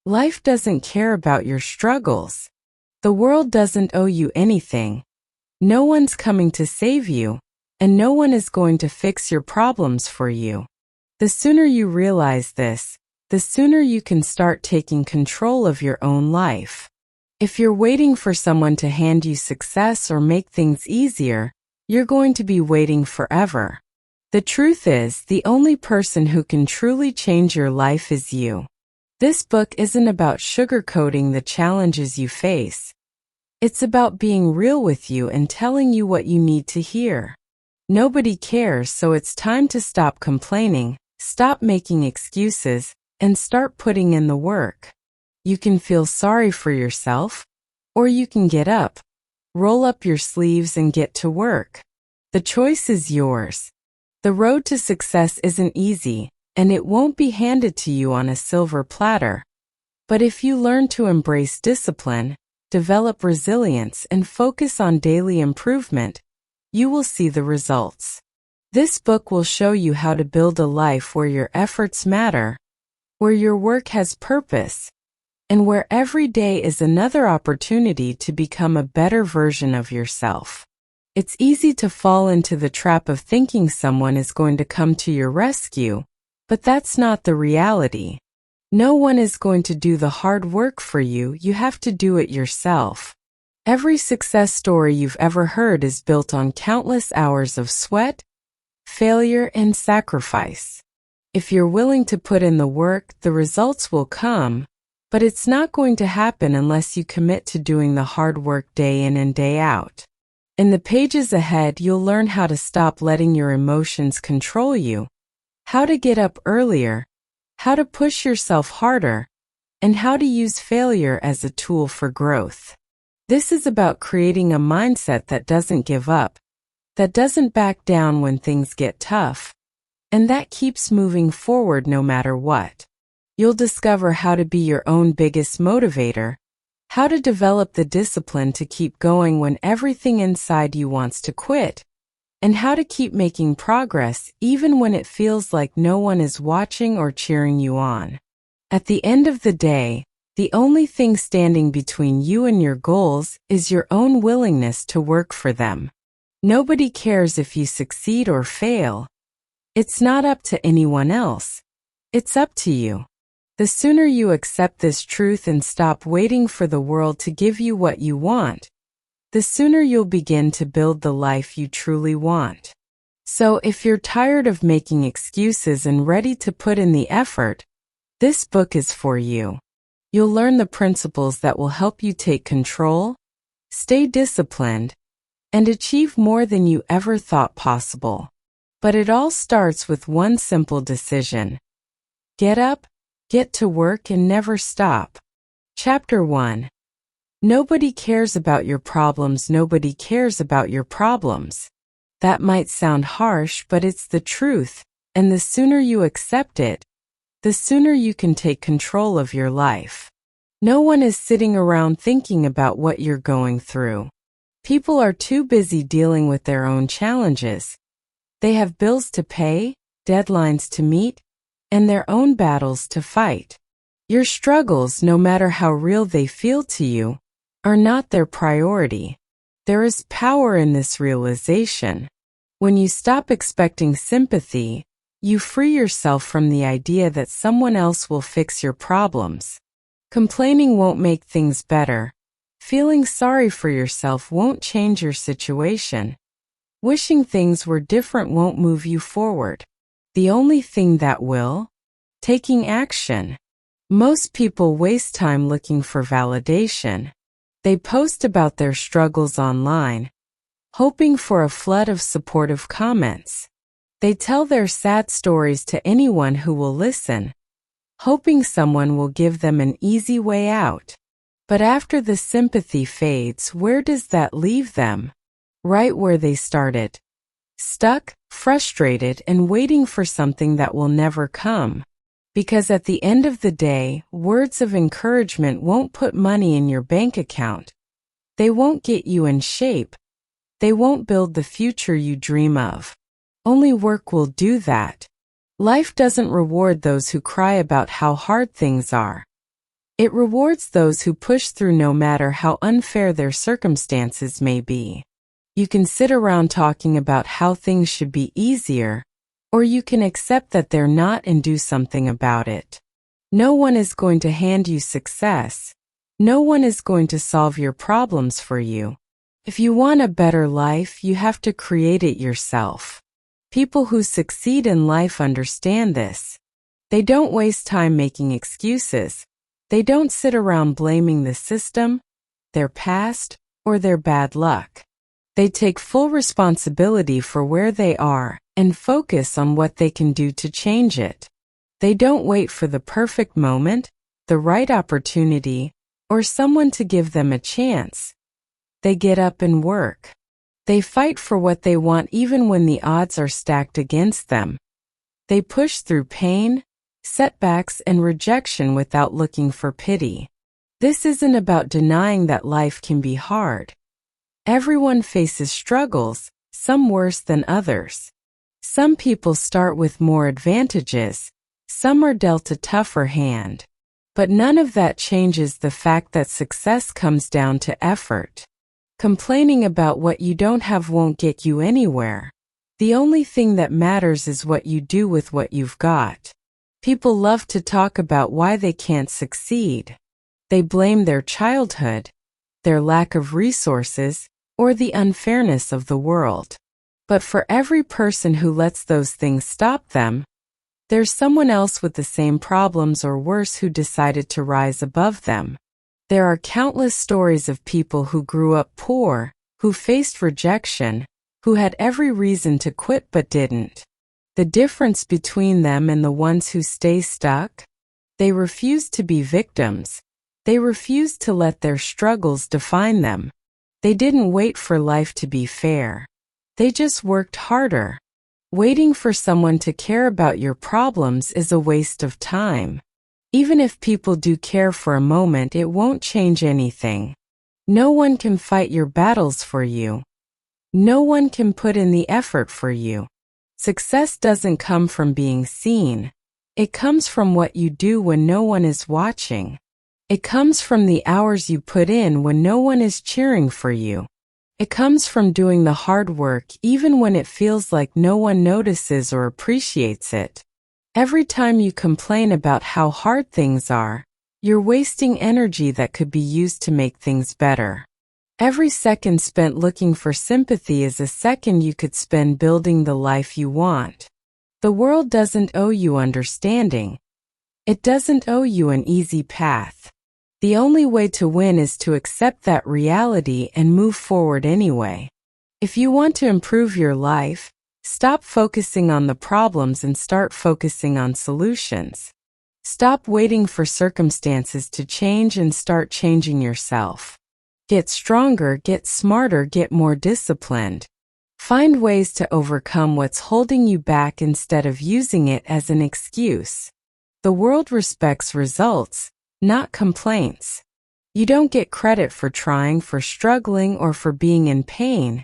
Life doesn't care about your struggles. The world doesn't owe you anything. No one's coming to save you, and no one is going to fix your problems for you. The sooner you realize this, the sooner you can start taking control of your own life. If you're waiting for someone to hand you success or make things easier, you're going to be waiting forever. The truth is, the only person who can truly change your life is you. This book isn't about sugarcoating the challenges you face. It's about being real with you and telling you what you need to hear. Nobody cares, so it's time to stop complaining, stop making excuses, and start putting in the work. You can feel sorry for yourself, or you can get up, roll up your sleeves and get to work. The choice is yours. The road to success isn't easy, and it won't be handed to you on a silver platter. But if you learn to embrace discipline, develop resilience, and focus on daily improvement, you will see the results. This book will show you how to build a life where your efforts matter, where your work has purpose, and where every day is another opportunity to become a better version of yourself. It's easy to fall into the trap of thinking someone is going to come to your rescue, but that's not the reality. No one is going to do the hard work for you, you have to do it yourself. Every success story you've ever heard is built on countless hours of sweat, failure, and sacrifice. If you're willing to put in the work, the results will come, but it's not going to happen unless you commit to doing the hard work day in and day out. In the pages ahead, you'll learn how to stop letting your emotions control you, how to get up earlier, how to push yourself harder, and how to use failure as a tool for growth. This is about creating a mindset that doesn't give up, that doesn't back down when things get tough, and that keeps moving forward no matter what. You'll discover how to be your own biggest motivator, how to develop the discipline to keep going when everything inside you wants to quit, and how to keep making progress even when it feels like no one is watching or cheering you on. At the end of the day, the only thing standing between you and your goals is your own willingness to work for them. Nobody cares if you succeed or fail. It's not up to anyone else. It's up to you. The sooner you accept this truth and stop waiting for the world to give you what you want, the sooner you'll begin to build the life you truly want. So if you're tired of making excuses and ready to put in the effort, this book is for you. You'll learn the principles that will help you take control, stay disciplined, and achieve more than you ever thought possible. But it all starts with one simple decision. Get up, get to work, and never stop. Chapter 1. Nobody cares about your problems. Nobody cares about your problems. That might sound harsh, but it's the truth, and the sooner you accept it, the sooner you can take control of your life. No one is sitting around thinking about what you're going through. People are too busy dealing with their own challenges. They have bills to pay, deadlines to meet, and their own battles to fight. Your struggles, no matter how real they feel to you, are not their priority. There is power in this realization. When you stop expecting sympathy, you free yourself from the idea that someone else will fix your problems. Complaining won't make things better. Feeling sorry for yourself won't change your situation. Wishing things were different won't move you forward. The only thing that will? Taking action. Most people waste time looking for validation. They post about their struggles online, hoping for a flood of supportive comments. They tell their sad stories to anyone who will listen, hoping someone will give them an easy way out. But after the sympathy fades, where does that leave them? Right where they started. Stuck, frustrated, and waiting for something that will never come. Because at the end of the day, words of encouragement won't put money in your bank account. They won't get you in shape. They won't build the future you dream of. Only work will do that. Life doesn't reward those who cry about how hard things are. It rewards those who push through no matter how unfair their circumstances may be. You can sit around talking about how things should be easier, or you can accept that they're not and do something about it. No one is going to hand you success. No one is going to solve your problems for you. If you want a better life, you have to create it yourself. People who succeed in life understand this. They don't waste time making excuses. They don't sit around blaming the system, their past, or their bad luck. They take full responsibility for where they are and focus on what they can do to change it. They don't wait for the perfect moment, the right opportunity, or someone to give them a chance. They get up and work. They fight for what they want even when the odds are stacked against them. They push through pain, setbacks, and rejection without looking for pity. This isn't about denying that life can be hard. Everyone faces struggles, some worse than others. Some people start with more advantages, some are dealt a tougher hand. But none of that changes the fact that success comes down to effort. Complaining about what you don't have won't get you anywhere. The only thing that matters is what you do with what you've got. People love to talk about why they can't succeed. They blame their childhood, their lack of resources, or the unfairness of the world. But for every person who lets those things stop them, there's someone else with the same problems or worse who decided to rise above them. There are countless stories of people who grew up poor, who faced rejection, who had every reason to quit but didn't. The difference between them and the ones who stay stuck? They refuse to be victims. They refuse to let their struggles define them. They didn't wait for life to be fair. They just worked harder. Waiting for someone to care about your problems is a waste of time. Even if people do care for a moment, it won't change anything. No one can fight your battles for you. No one can put in the effort for you. Success doesn't come from being seen. It comes from what you do when no one is watching. It comes from the hours you put in when no one is cheering for you. It comes from doing the hard work even when it feels like no one notices or appreciates it. Every time you complain about how hard things are, you're wasting energy that could be used to make things better. Every second spent looking for sympathy is a second you could spend building the life you want. The world doesn't owe you understanding. It doesn't owe you an easy path. The only way to win is to accept that reality and move forward anyway. If you want to improve your life, stop focusing on the problems and start focusing on solutions. Stop waiting for circumstances to change and start changing yourself. Get stronger, get smarter, get more disciplined. Find ways to overcome what's holding you back instead of using it as an excuse. The world respects results, not complaints. You don't get credit for trying, for struggling, or for being in pain.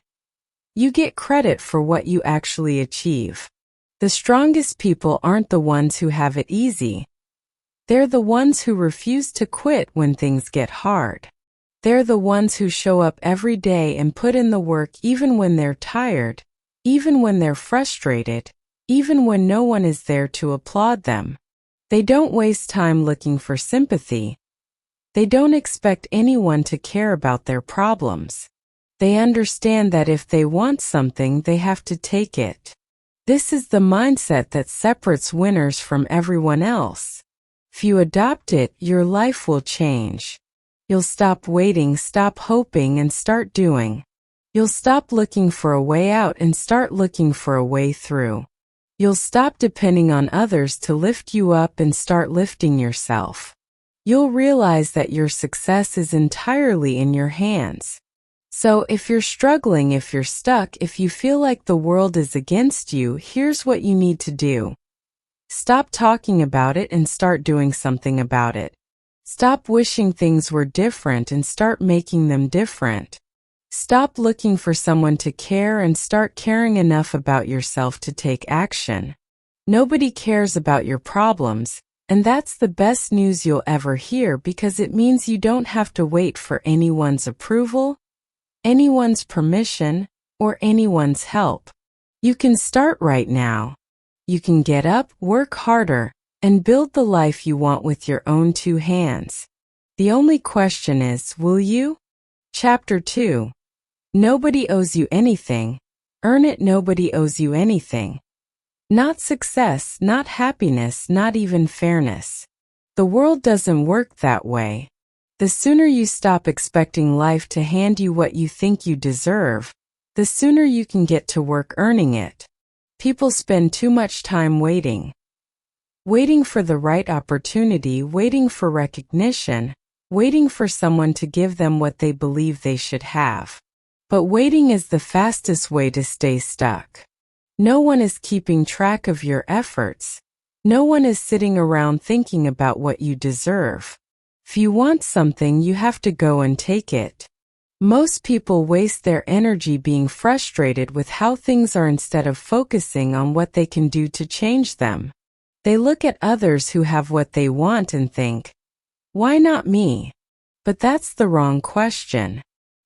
You get credit for what you actually achieve. The strongest people aren't the ones who have it easy. They're the ones who refuse to quit when things get hard. They're the ones who show up every day and put in the work even when they're tired, even when they're frustrated, even when no one is there to applaud them. They don't waste time looking for sympathy. They don't expect anyone to care about their problems. They understand that if they want something, they have to take it. This is the mindset that separates winners from everyone else. If you adopt it, your life will change. You'll stop waiting, stop hoping, and start doing. You'll stop looking for a way out and start looking for a way through. You'll stop depending on others to lift you up and start lifting yourself. You'll realize that your success is entirely in your hands. So if you're struggling, if you're stuck, if you feel like the world is against you, here's what you need to do. Stop talking about it and start doing something about it. Stop wishing things were different and start making them different. Stop looking for someone to care and start caring enough about yourself to take action. Nobody cares about your problems. And that's the best news you'll ever hear because it means you don't have to wait for anyone's approval, anyone's permission, or anyone's help. You can start right now. You can get up, work harder, and build the life you want with your own two hands. The only question is, will you? Chapter 2. Nobody owes you anything. Earn it. Nobody owes you anything. Not success, not happiness, not even fairness. The world doesn't work that way. The sooner you stop expecting life to hand you what you think you deserve, the sooner you can get to work earning it. People spend too much time waiting. Waiting for the right opportunity, waiting for recognition, waiting for someone to give them what they believe they should have. But waiting is the fastest way to stay stuck. No one is keeping track of your efforts. No one is sitting around thinking about what you deserve. If you want something, you have to go and take it. Most people waste their energy being frustrated with how things are instead of focusing on what they can do to change them. They look at others who have what they want and think, why not me? But that's the wrong question.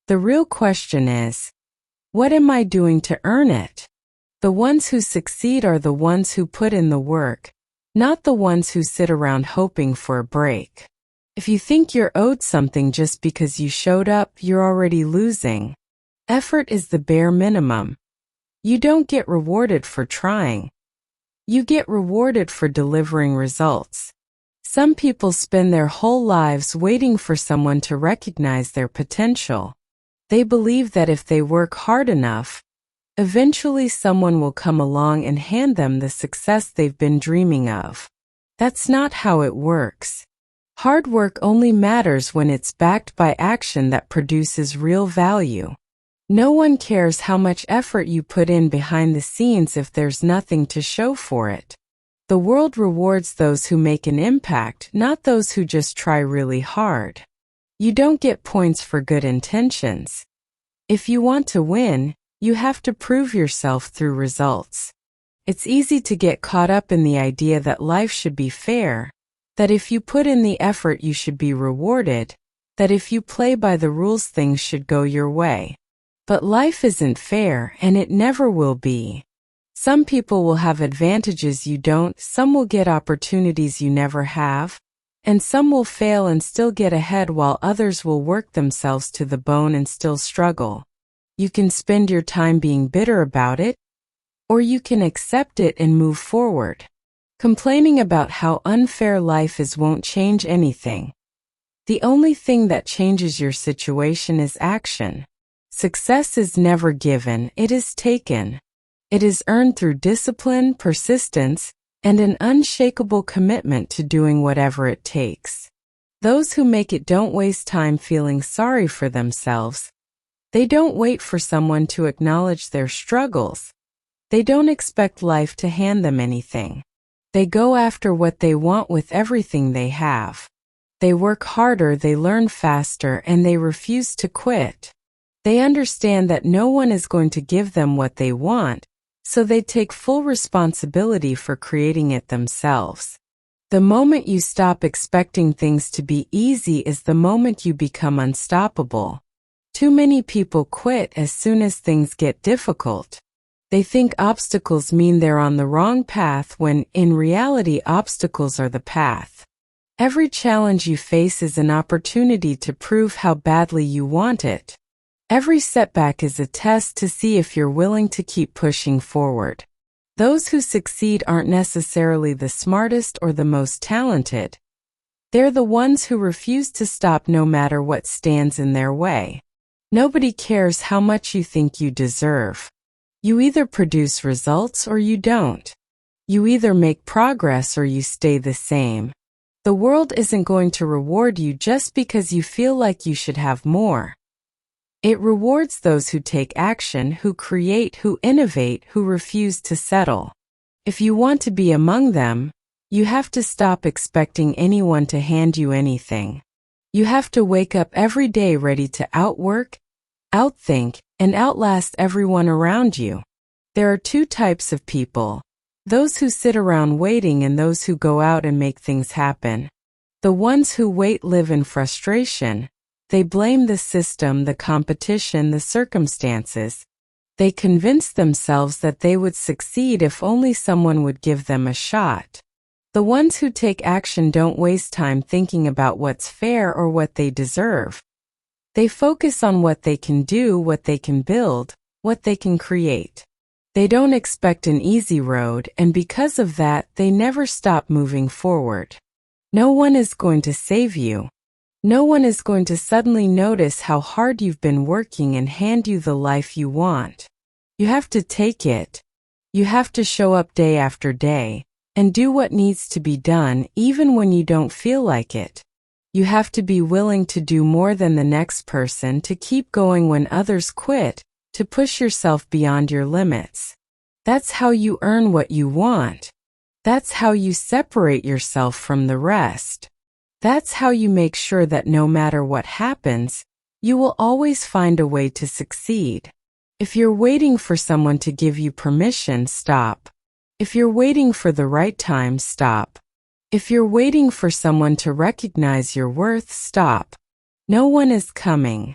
The real question is, what am I doing to earn it? The ones who succeed are the ones who put in the work, not the ones who sit around hoping for a break. If you think you're owed something just because you showed up, you're already losing. Effort is the bare minimum. You don't get rewarded for trying. You get rewarded for delivering results. Some people spend their whole lives waiting for someone to recognize their potential. They believe that if they work hard enough, eventually someone will come along and hand them the success they've been dreaming of. That's not how it works. Hard work only matters when it's backed by action that produces real value. No one cares how much effort you put in behind the scenes if there's nothing to show for it. The world rewards those who make an impact, not those who just try really hard. You don't get points for good intentions. If you want to win, you have to prove yourself through results. It's easy to get caught up in the idea that life should be fair, that if you put in the effort you should be rewarded, that if you play by the rules things should go your way. But life isn't fair, and it never will be. Some people will have advantages you don't, some will get opportunities you never have, and some will fail and still get ahead while others will work themselves to the bone and still struggle. You can spend your time being bitter about it, or you can accept it and move forward. Complaining about how unfair life is won't change anything. The only thing that changes your situation is action. Success is never given, it is taken. It is earned through discipline, persistence, and an unshakable commitment to doing whatever it takes. Those who make it don't waste time feeling sorry for themselves. They don't wait for someone to acknowledge their struggles. They don't expect life to hand them anything. They go after what they want with everything they have. They work harder, they learn faster, and they refuse to quit. They understand that no one is going to give them what they want, so they take full responsibility for creating it themselves. The moment you stop expecting things to be easy is the moment you become unstoppable. Too many people quit as soon as things get difficult. They think obstacles mean they're on the wrong path when, in reality, obstacles are the path. Every challenge you face is an opportunity to prove how badly you want it. Every setback is a test to see if you're willing to keep pushing forward. Those who succeed aren't necessarily the smartest or the most talented. They're the ones who refuse to stop no matter what stands in their way. Nobody cares how much you think you deserve. You either produce results or you don't. You either make progress or you stay the same. The world isn't going to reward you just because you feel like you should have more. It rewards those who take action, who create, who innovate, who refuse to settle. If you want to be among them, you have to stop expecting anyone to hand you anything. You have to wake up every day ready to outwork, outthink, and outlast everyone around you. There are two types of people: those who sit around waiting and those who go out and make things happen. The ones who wait live in frustration. They blame the system, the competition, the circumstances. They convince themselves that they would succeed if only someone would give them a shot. The ones who take action don't waste time thinking about what's fair or what they deserve. They focus on what they can do, what they can build, what they can create. They don't expect an easy road, and because of that, they never stop moving forward. No one is going to save you. No one is going to suddenly notice how hard you've been working and hand you the life you want. You have to take it. You have to show up day after day and do what needs to be done even when you don't feel like it. You have to be willing to do more than the next person, to keep going when others quit, to push yourself beyond your limits. That's how you earn what you want. That's how you separate yourself from the rest. That's how you make sure that no matter what happens, you will always find a way to succeed. If you're waiting for someone to give you permission, stop. If you're waiting for the right time, stop. If you're waiting for someone to recognize your worth, stop. No one is coming.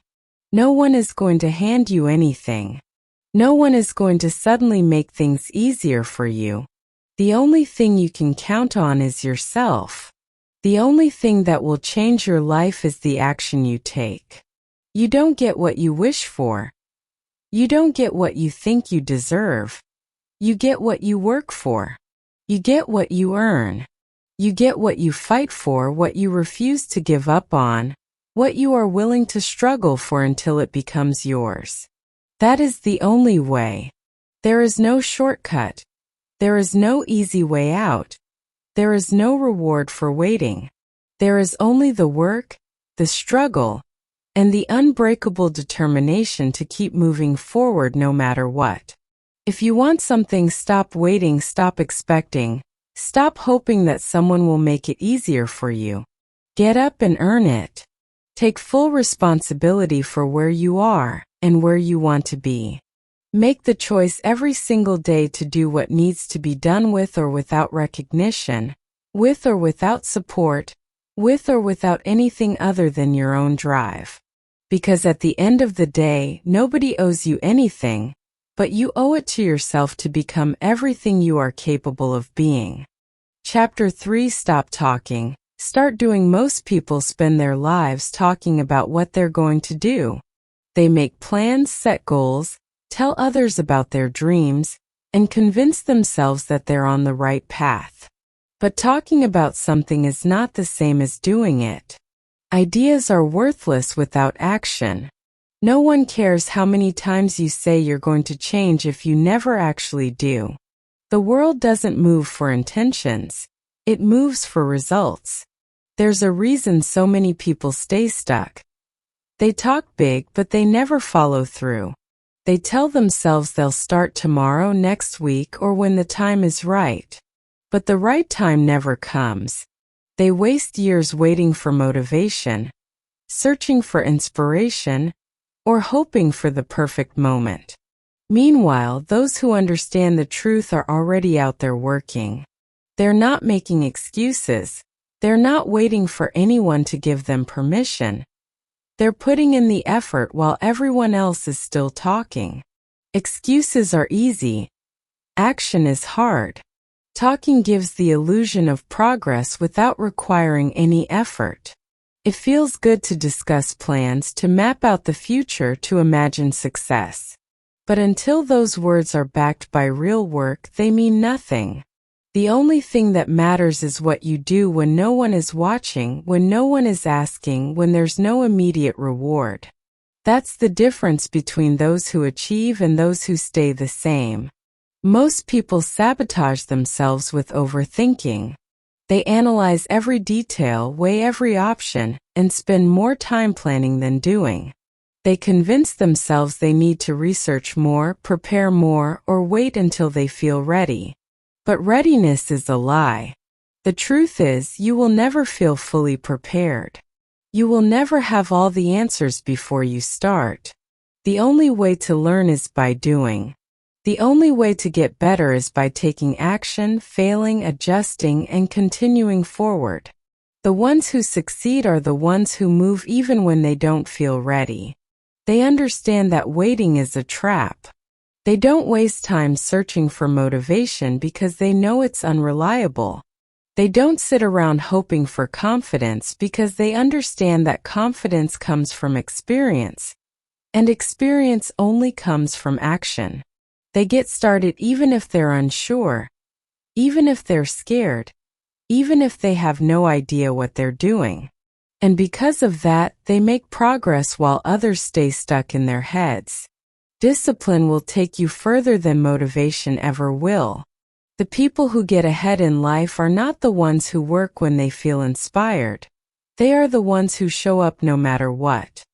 No one is going to hand you anything. No one is going to suddenly make things easier for you. The only thing you can count on is yourself. The only thing that will change your life is the action you take. You don't get what you wish for. You don't get what you think you deserve. You get what you work for. You get what you earn. You get what you fight for, what you refuse to give up on, what you are willing to struggle for until it becomes yours. That is the only way. There is no shortcut. There is no easy way out. There is no reward for waiting. There is only the work, the struggle, and the unbreakable determination to keep moving forward no matter what. If you want something, stop waiting, stop expecting, stop hoping that someone will make it easier for you. Get up and earn it. Take full responsibility for where you are and where you want to be. Make the choice every single day to do what needs to be done with or without recognition, with or without support, with or without anything other than your own drive. Because at the end of the day, nobody owes you anything, but you owe it to yourself to become everything you are capable of being. Chapter 3: Stop talking. Start doing. Most people spend their lives talking about what they're going to do. They make plans, set goals, tell others about their dreams, and convince themselves that they're on the right path. But talking about something is not the same as doing it. Ideas are worthless without action. No one cares how many times you say you're going to change if you never actually do. The world doesn't move for intentions. It moves for results. There's a reason so many people stay stuck. They talk big, but they never follow through. They tell themselves they'll start tomorrow, next week, or when the time is right. But the right time never comes. They waste years waiting for motivation, searching for inspiration, or hoping for the perfect moment. Meanwhile, those who understand the truth are already out there working. They're not making excuses. They're not waiting for anyone to give them permission. They're putting in the effort while everyone else is still talking. Excuses are easy. Action is hard. Talking gives the illusion of progress without requiring any effort. It feels good to discuss plans, to map out the future, to imagine success. But until those words are backed by real work, they mean nothing. The only thing that matters is what you do when no one is watching, when no one is asking, when there's no immediate reward. That's the difference between those who achieve and those who stay the same. Most people sabotage themselves with overthinking. They analyze every detail, weigh every option, and spend more time planning than doing. They convince themselves they need to research more, prepare more, or wait until they feel ready. But readiness is a lie. The truth is, you will never feel fully prepared. You will never have all the answers before you start. The only way to learn is by doing. The only way to get better is by taking action, failing, adjusting, and continuing forward. The ones who succeed are the ones who move even when they don't feel ready. They understand that waiting is a trap. They don't waste time searching for motivation because they know it's unreliable. They don't sit around hoping for confidence because they understand that confidence comes from experience, and experience only comes from action. They get started even if they're unsure, even if they're scared, even if they have no idea what they're doing. And because of that, they make progress while others stay stuck in their heads. Discipline will take you further than motivation ever will. The people who get ahead in life are not the ones who work when they feel inspired. They are the ones who show up no matter what.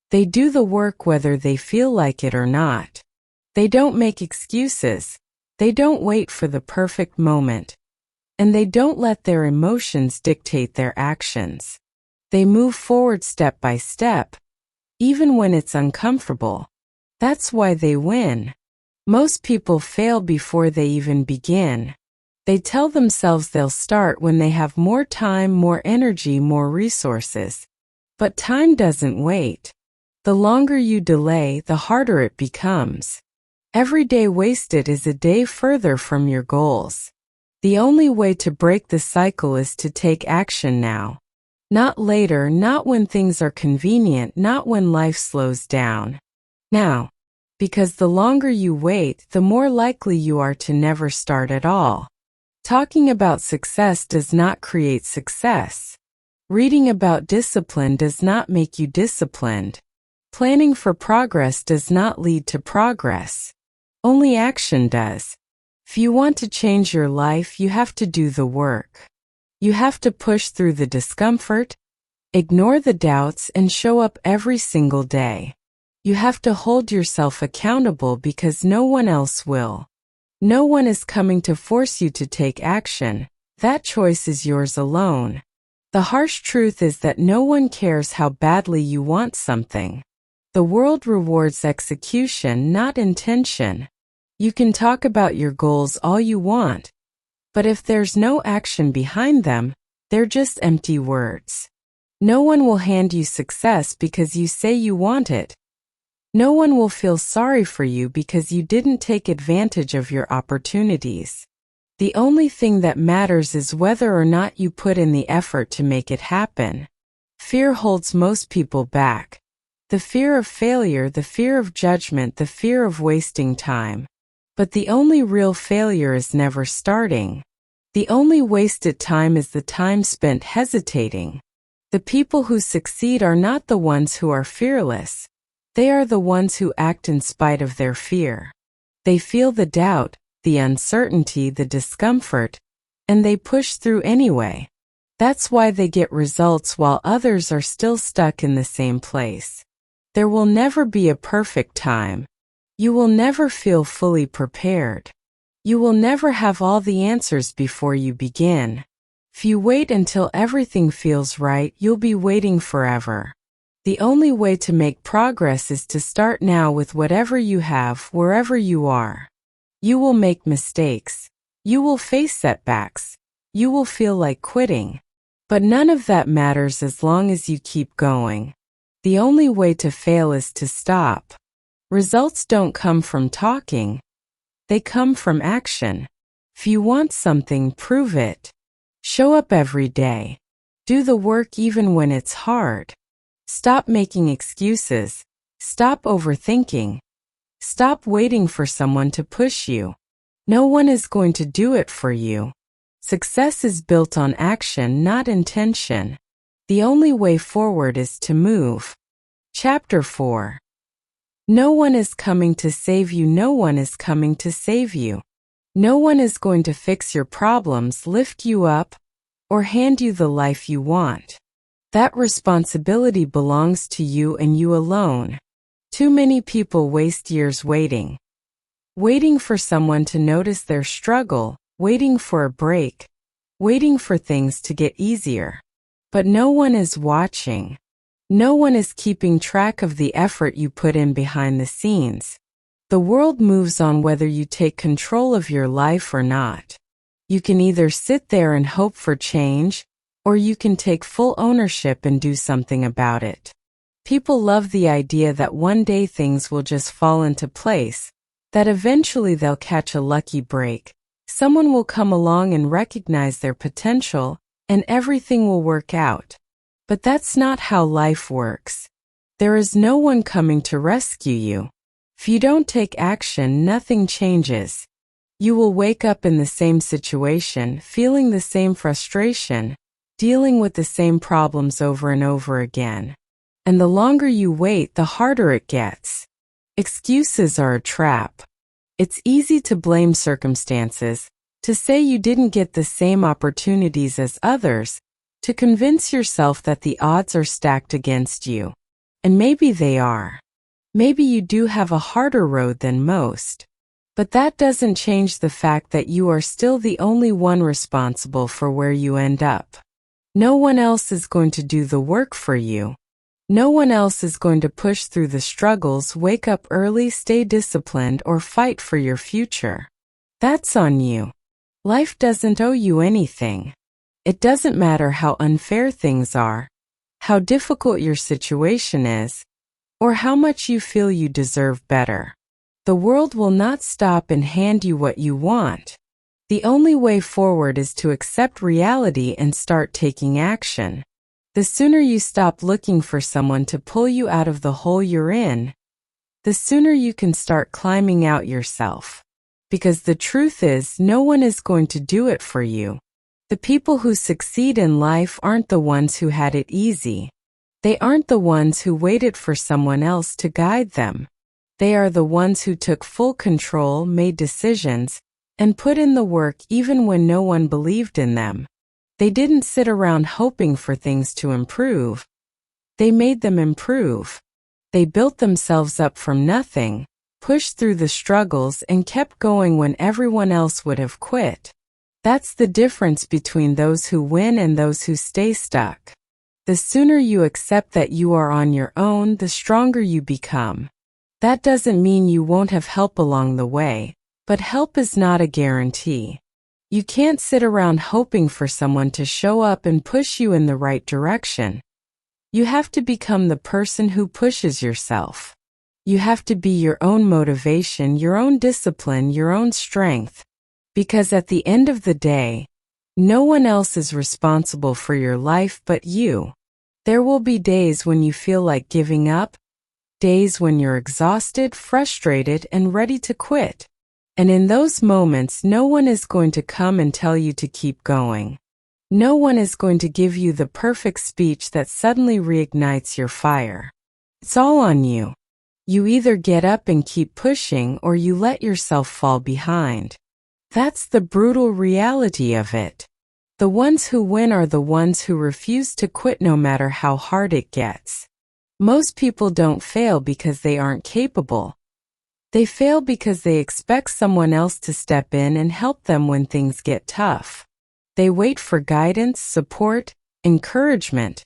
They do the work whether they feel like it or not. They don't make excuses. They don't wait for the perfect moment. And they don't let their emotions dictate their actions. They move forward step by step, even when it's uncomfortable. That's why they win. Most people fail before they even begin. They tell themselves they'll start when they have more time, more energy, more resources. But time doesn't wait. The longer you delay, the harder it becomes. Every day wasted is a day further from your goals. The only way to break the cycle is to take action now. Not later, not when things are convenient, not when life slows down. Now. Because the longer you wait, the more likely you are to never start at all. Talking about success does not create success. Reading about discipline does not make you disciplined. Planning for progress does not lead to progress. Only action does. If you want to change your life, you have to do the work. You have to push through the discomfort, ignore the doubts, and show up every single day. You have to hold yourself accountable because no one else will. No one is coming to force you to take action. That choice is yours alone. The harsh truth is that no one cares how badly you want something. The world rewards execution, not intention. You can talk about your goals all you want, but if there's no action behind them, they're just empty words. No one will hand you success because you say you want it. No one will feel sorry for you because you didn't take advantage of your opportunities. The only thing that matters is whether or not you put in the effort to make it happen. Fear holds most people back. The fear of failure, the fear of judgment, the fear of wasting time. But the only real failure is never starting. The only wasted time is the time spent hesitating. The people who succeed are not the ones who are fearless. They are the ones who act in spite of their fear. They feel the doubt, the uncertainty, the discomfort, and they push through anyway. That's why they get results while others are still stuck in the same place. There will never be a perfect time. You will never feel fully prepared. You will never have all the answers before you begin. If you wait until everything feels right, you'll be waiting forever. The only way to make progress is to start now with whatever you have, wherever you are. You will make mistakes. You will face setbacks. You will feel like quitting. But none of that matters as long as you keep going. The only way to fail is to stop. Results don't come from talking. They come from action. If you want something, prove it. Show up every day. Do the work even when it's hard. Stop making excuses. Stop overthinking. Stop waiting for someone to push you. No one is going to do it for you. Success is built on action, not intention. The only way forward is to move. Chapter 4. No one is coming to save you. No one is coming to save you. No one is going to fix your problems, lift you up, or hand you the life you want. That responsibility belongs to you and you alone. Too many people waste years waiting. Waiting for someone to notice their struggle, waiting for a break, waiting for things to get easier. But no one is watching. No one is keeping track of the effort you put in behind the scenes. The world moves on whether you take control of your life or not. You can either sit there and hope for change, or you can take full ownership and do something about it. People love the idea that one day things will just fall into place, that eventually they'll catch a lucky break. Someone will come along and recognize their potential, and everything will work out. But that's not how life works. There is no one coming to rescue you. If you don't take action, nothing changes. You will wake up in the same situation, feeling the same frustration, dealing with the same problems over and over again. And the longer you wait, the harder it gets. Excuses are a trap. It's easy to blame circumstances, to say you didn't get the same opportunities as others, to convince yourself that the odds are stacked against you. And maybe they are. Maybe you do have a harder road than most. But that doesn't change the fact that you are still the only one responsible for where you end up. No one else is going to do the work for you. No one else is going to push through the struggles, wake up early, stay disciplined, or fight for your future. That's on you. Life doesn't owe you anything. It doesn't matter how unfair things are, how difficult your situation is, or how much you feel you deserve better. The world will not stop and hand you what you want. The only way forward is to accept reality and start taking action. The sooner you stop looking for someone to pull you out of the hole you're in, the sooner you can start climbing out yourself. Because the truth is, no one is going to do it for you. The people who succeed in life aren't the ones who had it easy. They aren't the ones who waited for someone else to guide them. They are the ones who took full control, made decisions, and put in the work even when no one believed in them. They didn't sit around hoping for things to improve. They made them improve. They built themselves up from nothing, pushed through the struggles, and kept going when everyone else would have quit. That's the difference between those who win and those who stay stuck. The sooner you accept that you are on your own, the stronger you become. That doesn't mean you won't have help along the way, but help is not a guarantee. You can't sit around hoping for someone to show up and push you in the right direction. You have to become the person who pushes yourself. You have to be your own motivation, your own discipline, your own strength. Because at the end of the day, no one else is responsible for your life but you. There will be days when you feel like giving up, days when you're exhausted, frustrated, and ready to quit. And in those moments, no one is going to come and tell you to keep going. No one is going to give you the perfect speech that suddenly reignites your fire. It's all on you. You either get up and keep pushing, or you let yourself fall behind. That's the brutal reality of it. The ones who win are the ones who refuse to quit no matter how hard it gets. Most people don't fail because they aren't capable. They fail because they expect someone else to step in and help them when things get tough. They wait for guidance, support, encouragement,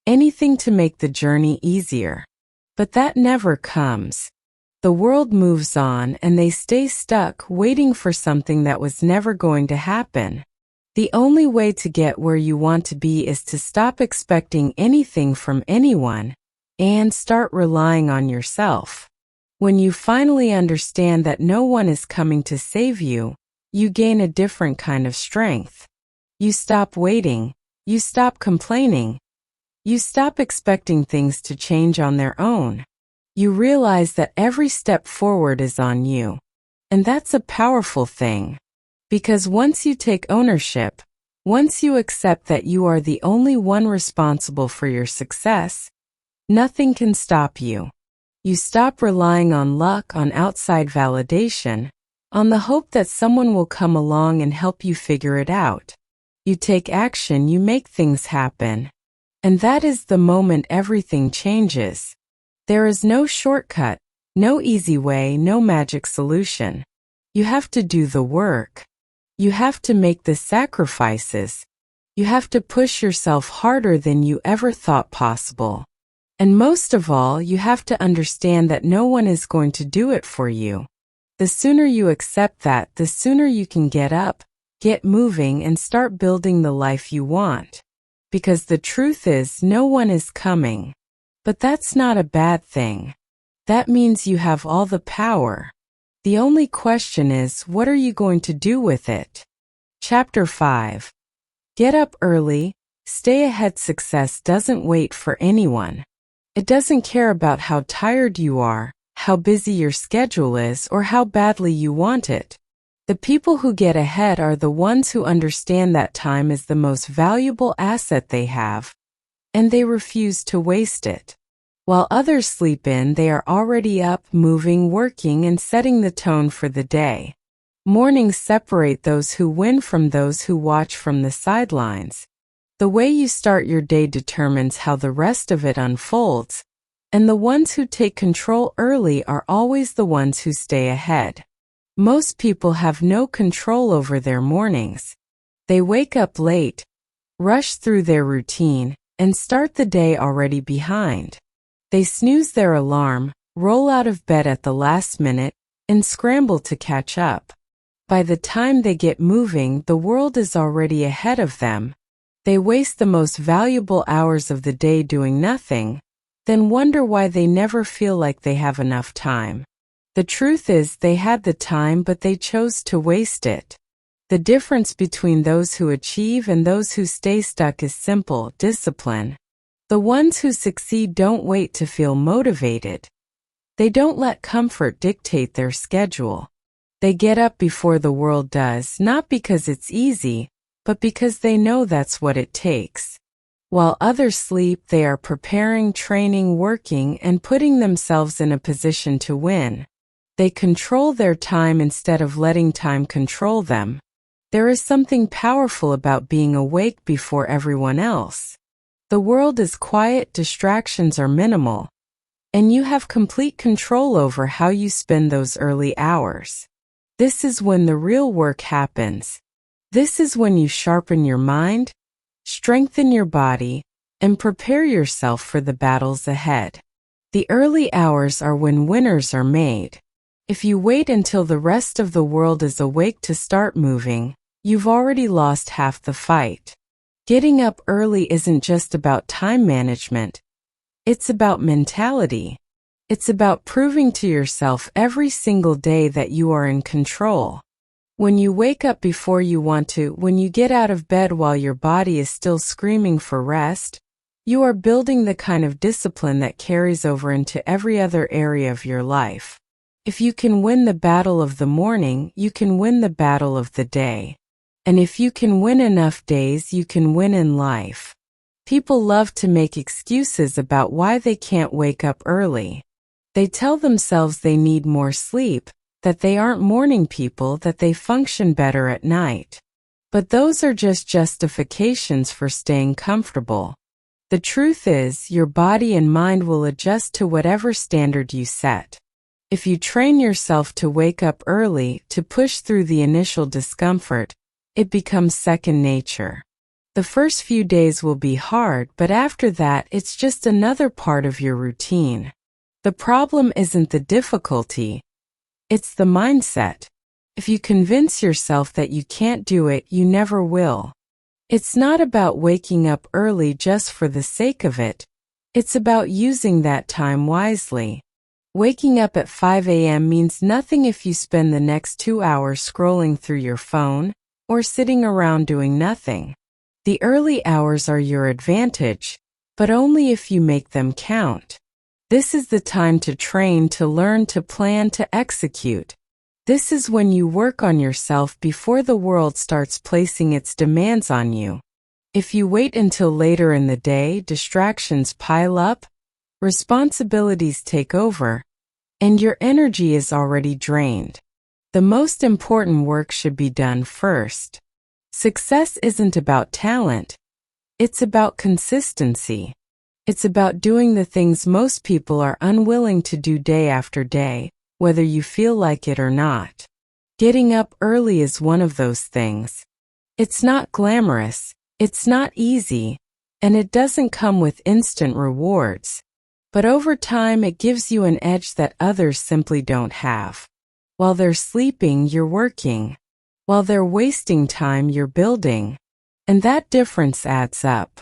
anything to make the journey easier. But that never comes. The world moves on and they stay stuck waiting for something that was never going to happen. The only way to get where you want to be is to stop expecting anything from anyone and start relying on yourself. When you finally understand that no one is coming to save you, you gain a different kind of strength. You stop waiting. You stop complaining. You stop expecting things to change on their own. You realize that every step forward is on you. And that's a powerful thing. Because once you take ownership, once you accept that you are the only one responsible for your success, nothing can stop you. You stop relying on luck, on outside validation, on the hope that someone will come along and help you figure it out. You take action, you make things happen. And that is the moment everything changes. There is no shortcut, no easy way, no magic solution. You have to do the work. You have to make the sacrifices. You have to push yourself harder than you ever thought possible. And most of all, you have to understand that no one is going to do it for you. The sooner you accept that, the sooner you can get up, get moving, and start building the life you want. Because the truth is, no one is coming. But that's not a bad thing. That means you have all the power. The only question is, what are you going to do with it? Chapter 5. Get up early. Stay ahead. Success doesn't wait for anyone. It doesn't care about how tired you are, how busy your schedule is, or how badly you want it. The people who get ahead are the ones who understand that time is the most valuable asset they have, and they refuse to waste it. While others sleep in, they are already up, moving, working, and setting the tone for the day. Mornings separate those who win from those who watch from the sidelines. The way you start your day determines how the rest of it unfolds, and the ones who take control early are always the ones who stay ahead. Most people have no control over their mornings. They wake up late, rush through their routine, and start the day already behind. They snooze their alarm, roll out of bed at the last minute, and scramble to catch up. By the time they get moving, the world is already ahead of them. They waste the most valuable hours of the day doing nothing, then wonder why they never feel like they have enough time. The truth is, they had the time, but they chose to waste it. The difference between those who achieve and those who stay stuck is simple: discipline. The ones who succeed don't wait to feel motivated. They don't let comfort dictate their schedule. They get up before the world does, not because it's easy, but because they know that's what it takes. While others sleep, they are preparing, training, working, and putting themselves in a position to win. They control their time instead of letting time control them. There is something powerful about being awake before everyone else. The world is quiet, distractions are minimal, and you have complete control over how you spend those early hours. This is when the real work happens. This is when you sharpen your mind, strengthen your body, and prepare yourself for the battles ahead. The early hours are when winners are made. If you wait until the rest of the world is awake to start moving, you've already lost half the fight. Getting up early isn't just about time management. It's about mentality. It's about proving to yourself every single day that you are in control. When you wake up before you want to, when you get out of bed while your body is still screaming for rest, you are building the kind of discipline that carries over into every other area of your life. If you can win the battle of the morning, you can win the battle of the day. And if you can win enough days, you can win in life. People love to make excuses about why they can't wake up early. They tell themselves they need more sleep, that they aren't morning people, that they function better at night. But those are just justifications for staying comfortable. The truth is, your body and mind will adjust to whatever standard you set. If you train yourself to wake up early, to push through the initial discomfort, it becomes second nature. The first few days will be hard, but after that, it's just another part of your routine. The problem isn't the difficulty. It's the mindset. If you convince yourself that you can't do it, you never will. It's not about waking up early just for the sake of it. It's about using that time wisely. Waking up at 5 a.m. means nothing if you spend the next 2 hours scrolling through your phone or sitting around doing nothing. The early hours are your advantage, but only if you make them count. This is the time to train, to learn, to plan, to execute. This is when you work on yourself before the world starts placing its demands on you. If you wait until later in the day, distractions pile up, responsibilities take over, and your energy is already drained. The most important work should be done first. Success isn't about talent. It's about consistency. It's about doing the things most people are unwilling to do day after day, whether you feel like it or not. Getting up early is one of those things. It's not glamorous, it's not easy, and it doesn't come with instant rewards. But over time, it gives you an edge that others simply don't have. While they're sleeping, you're working. While they're wasting time, you're building. And that difference adds up.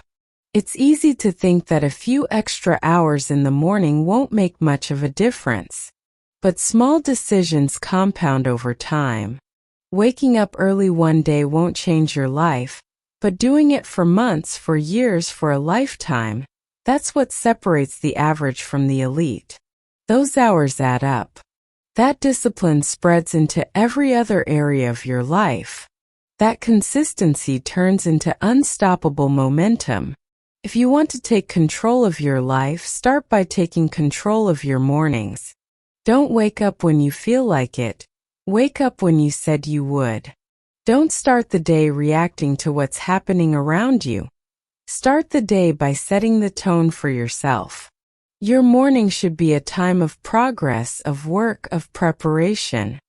It's easy to think that a few extra hours in the morning won't make much of a difference. But small decisions compound over time. Waking up early one day won't change your life, but doing it for months, for years, for a lifetime, that's what separates the average from the elite. Those hours add up. That discipline spreads into every other area of your life. That consistency turns into unstoppable momentum. If you want to take control of your life, start by taking control of your mornings. Don't wake up when you feel like it. Wake up when you said you would. Don't start the day reacting to what's happening around you. Start the day by setting the tone for yourself. Your morning should be a time of progress, of work, of preparation.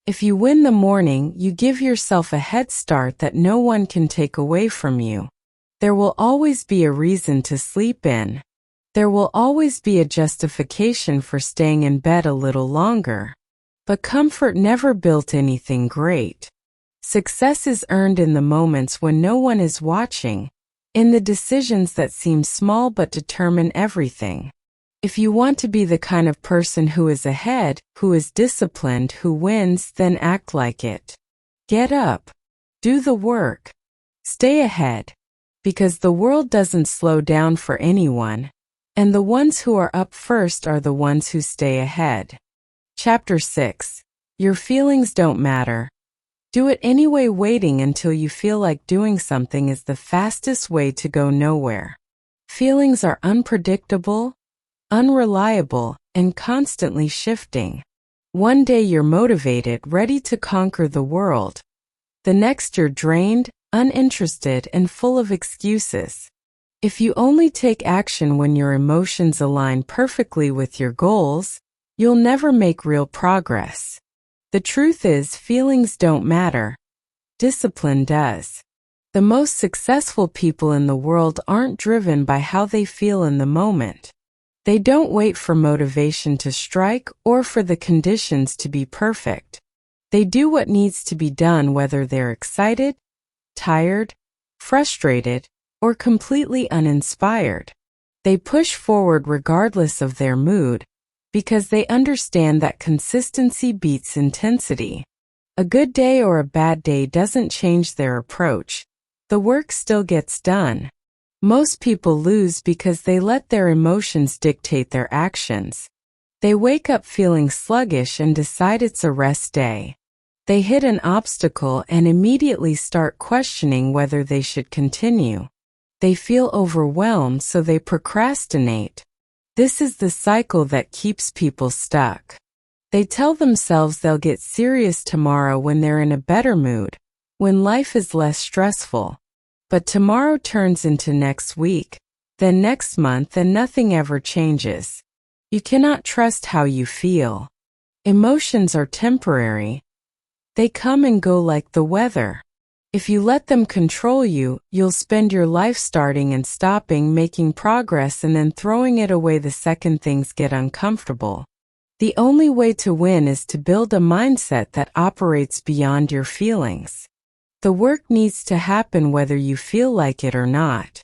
If you win the morning, you give yourself a head start that no one can take away from you. There will always be a reason to sleep in. There will always be a justification for staying in bed a little longer. But comfort never built anything great. Success is earned in the moments when no one is watching, in the decisions that seem small but determine everything. If you want to be the kind of person who is ahead, who is disciplined, who wins, then act like it. Get up. Do the work. Stay ahead. Because the world doesn't slow down for anyone, and the ones who are up first are the ones who stay ahead. Chapter 6. Your feelings don't matter. Do it anyway. Waiting until you feel like doing something is the fastest way to go nowhere. Feelings are unpredictable, unreliable, and constantly shifting. One day you're motivated, ready to conquer the world. The next you're drained, uninterested, and full of excuses. If you only take action when your emotions align perfectly with your goals, you'll never make real progress. The truth is, feelings don't matter. Discipline does. The most successful people in the world aren't driven by how they feel in the moment. They don't wait for motivation to strike or for the conditions to be perfect. They do what needs to be done, whether they're excited, tired, frustrated, or completely uninspired. They push forward regardless of their mood, because they understand that consistency beats intensity. A good day or a bad day doesn't change their approach. The work still gets done. Most people lose because they let their emotions dictate their actions. They wake up feeling sluggish and decide it's a rest day. They hit an obstacle and immediately start questioning whether they should continue. They feel overwhelmed, so they procrastinate. This is the cycle that keeps people stuck. They tell themselves they'll get serious tomorrow when they're in a better mood, when life is less stressful. But tomorrow turns into next week, then next month, and nothing ever changes. You cannot trust how you feel. Emotions are temporary. They come and go like the weather. If you let them control you, you'll spend your life starting and stopping, making progress, and then throwing it away the second things get uncomfortable. The only way to win is to build a mindset that operates beyond your feelings. The work needs to happen whether you feel like it or not.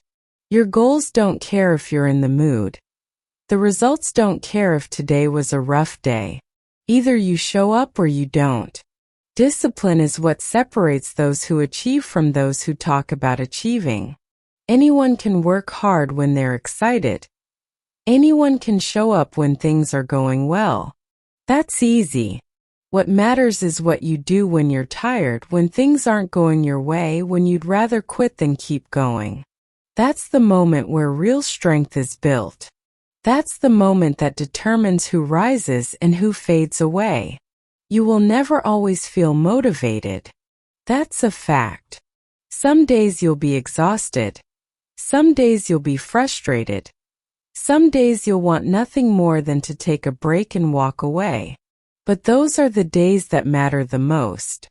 Your goals don't care if you're in the mood. The results don't care if today was a rough day. Either you show up or you don't. Discipline is what separates those who achieve from those who talk about achieving. Anyone can work hard when they're excited. Anyone can show up when things are going well. That's easy. What matters is what you do when you're tired, when things aren't going your way, when you'd rather quit than keep going. That's the moment where real strength is built. That's the moment that determines who rises and who fades away. You will never always feel motivated. That's a fact. Some days you'll be exhausted. Some days you'll be frustrated. Some days you'll want nothing more than to take a break and walk away. But those are the days that matter the most.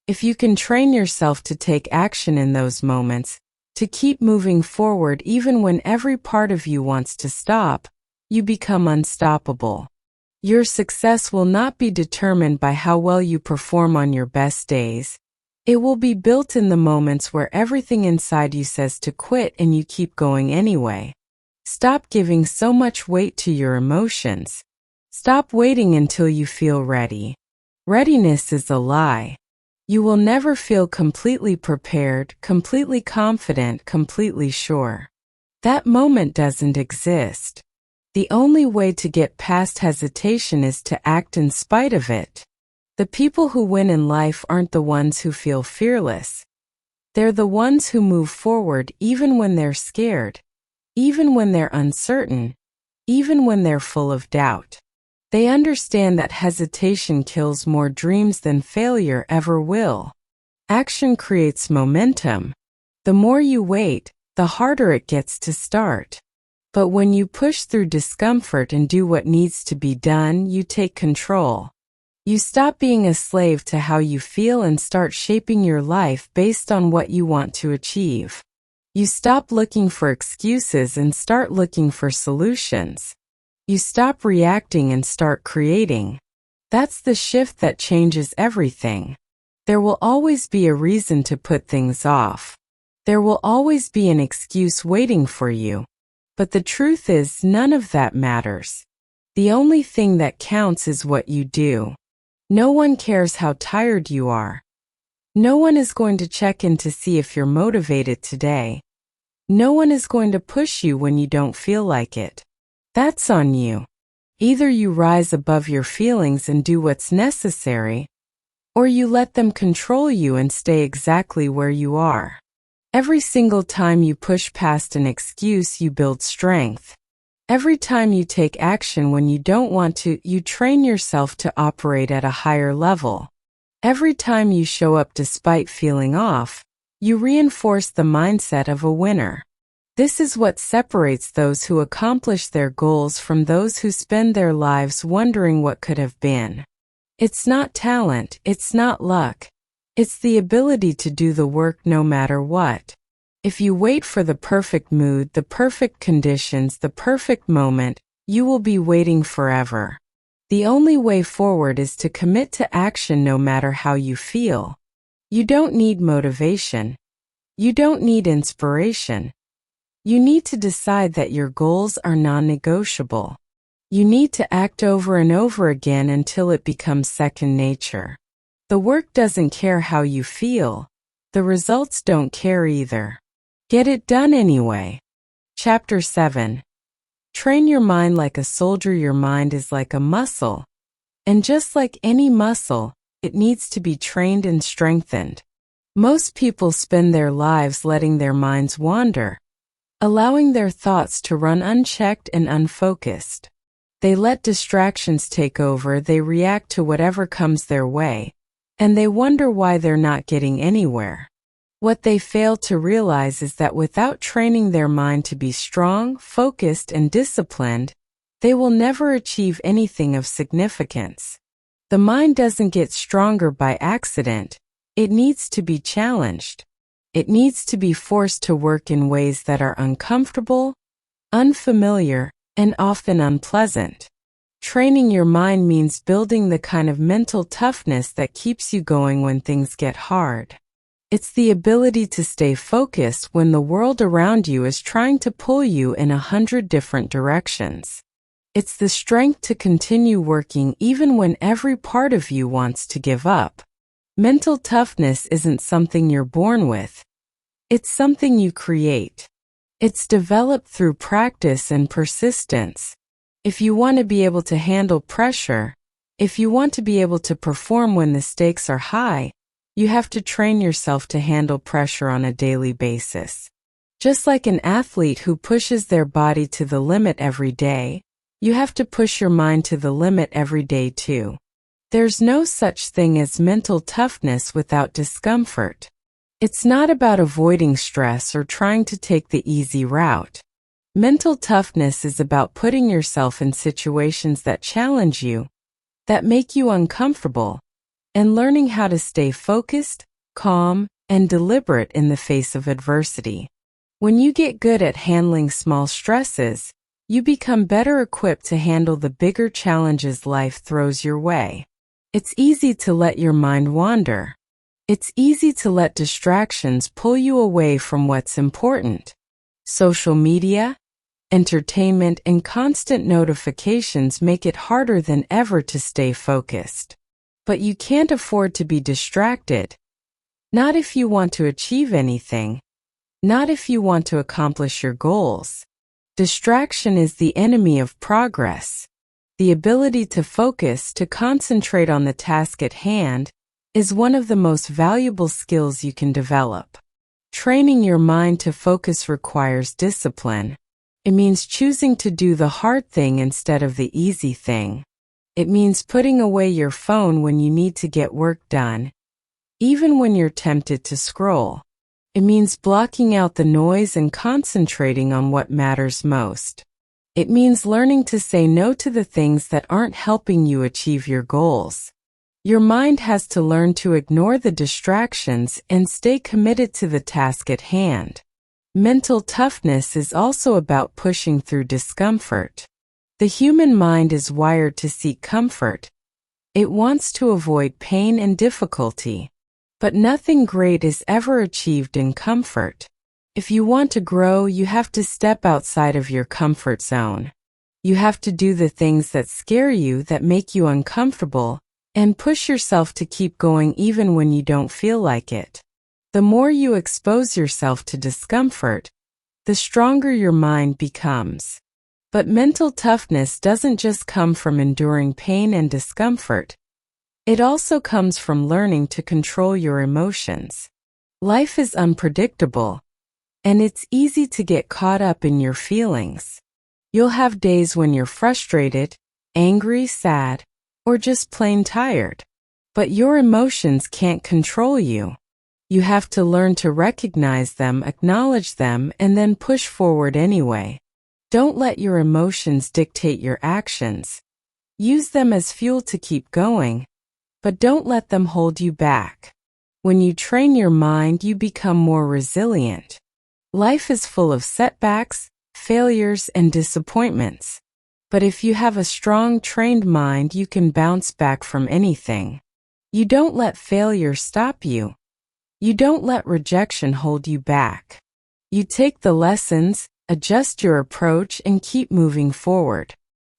If you can train yourself to take action in those moments, to keep moving forward even when every part of you wants to stop, you become unstoppable. Your success will not be determined by how well you perform on your best days. It will be built in the moments where everything inside you says to quit and you keep going anyway. Stop giving so much weight to your emotions. Stop waiting until you feel ready. Readiness is a lie. You will never feel completely prepared, completely confident, completely sure. That moment doesn't exist. The only way to get past hesitation is to act in spite of it. The people who win in life aren't the ones who feel fearless. They're the ones who move forward even when they're scared, even when they're uncertain, even when they're full of doubt. They understand that hesitation kills more dreams than failure ever will. Action creates momentum. The more you wait, the harder it gets to start. But when you push through discomfort and do what needs to be done, you take control. You stop being a slave to how you feel and start shaping your life based on what you want to achieve. You stop looking for excuses and start looking for solutions. You stop reacting and start creating. That's the shift that changes everything. There will always be a reason to put things off. There will always be an excuse waiting for you. But the truth is, none of that matters. The only thing that counts is what you do. No one cares how tired you are. No one is going to check in to see if you're motivated today. No one is going to push you when you don't feel like it. That's on you. Either you rise above your feelings and do what's necessary, or you let them control you and stay exactly where you are. Every single time you push past an excuse, you build strength. Every time you take action when you don't want to, you train yourself to operate at a higher level. Every time you show up despite feeling off, you reinforce the mindset of a winner. This is what separates those who accomplish their goals from those who spend their lives wondering what could have been. It's not talent, it's not luck. It's the ability to do the work no matter what. If you wait for the perfect mood, the perfect conditions, the perfect moment, you will be waiting forever. The only way forward is to commit to action no matter how you feel. You don't need motivation. You don't need inspiration. You need to decide that your goals are non-negotiable. You need to act over and over again until it becomes second nature. The work doesn't care how you feel. The results don't care either. Get it done anyway. Chapter 7. Train your mind like a soldier. Your mind is like a muscle. And just like any muscle, it needs to be trained and strengthened. Most people spend their lives letting their minds wander, allowing their thoughts to run unchecked and unfocused. They let distractions take over, they react to whatever comes their way, and they wonder why they're not getting anywhere. What they fail to realize is that without training their mind to be strong, focused, and disciplined, they will never achieve anything of significance. The mind doesn't get stronger by accident. It needs to be challenged. It needs to be forced to work in ways that are uncomfortable, unfamiliar, and often unpleasant. Training your mind means building the kind of mental toughness that keeps you going when things get hard. It's the ability to stay focused when the world around you is trying to pull you in 100 different directions. It's the strength to continue working even when every part of you wants to give up. Mental toughness isn't something you're born with. It's something you create. It's developed through practice and persistence. If you want to be able to handle pressure, if you want to be able to perform when the stakes are high, you have to train yourself to handle pressure on a daily basis. Just like an athlete who pushes their body to the limit every day, you have to push your mind to the limit every day too. There's no such thing as mental toughness without discomfort. It's not about avoiding stress or trying to take the easy route. Mental toughness is about putting yourself in situations that challenge you, that make you uncomfortable, and learning how to stay focused, calm, and deliberate in the face of adversity. When you get good at handling small stresses, You become better equipped to handle the bigger challenges life throws your way. It's easy to let your mind wander. It's easy to let distractions pull you away from what's important. Social media, entertainment, and constant notifications make it harder than ever to stay focused. But you can't afford to be distracted. Not if you want to achieve anything. Not if you want to accomplish your goals. Distraction is the enemy of progress. The ability to focus, to concentrate on the task at hand, is one of the most valuable skills you can develop. Training your mind to focus requires discipline. It means choosing to do the hard thing instead of the easy thing. It means putting away your phone when you need to get work done, even when you're tempted to scroll. It means blocking out the noise and concentrating on what matters most. It means learning to say no to the things that aren't helping you achieve your goals. Your mind has to learn to ignore the distractions and stay committed to the task at hand. Mental toughness is also about pushing through discomfort. The human mind is wired to seek comfort. It wants to avoid pain and difficulty. But nothing great is ever achieved in comfort. If you want to grow, you have to step outside of your comfort zone. You have to do the things that scare you, that make you uncomfortable, and push yourself to keep going even when you don't feel like it. The more you expose yourself to discomfort, the stronger your mind becomes. But mental toughness doesn't just come from enduring pain and discomfort. It also comes from learning to control your emotions. Life is unpredictable, and it's easy to get caught up in your feelings. You'll have days when you're frustrated, angry, sad, or just plain tired. But your emotions can't control you. You have to learn to recognize them, acknowledge them, and then push forward anyway. Don't let your emotions dictate your actions. Use them as fuel to keep going, but don't let them hold you back. When you train your mind, you become more resilient. Life is full of setbacks, failures, and disappointments. But if you have a strong, trained mind, you can bounce back from anything. You don't let failure stop you. You don't let rejection hold you back. You take the lessons, adjust your approach, and keep moving forward.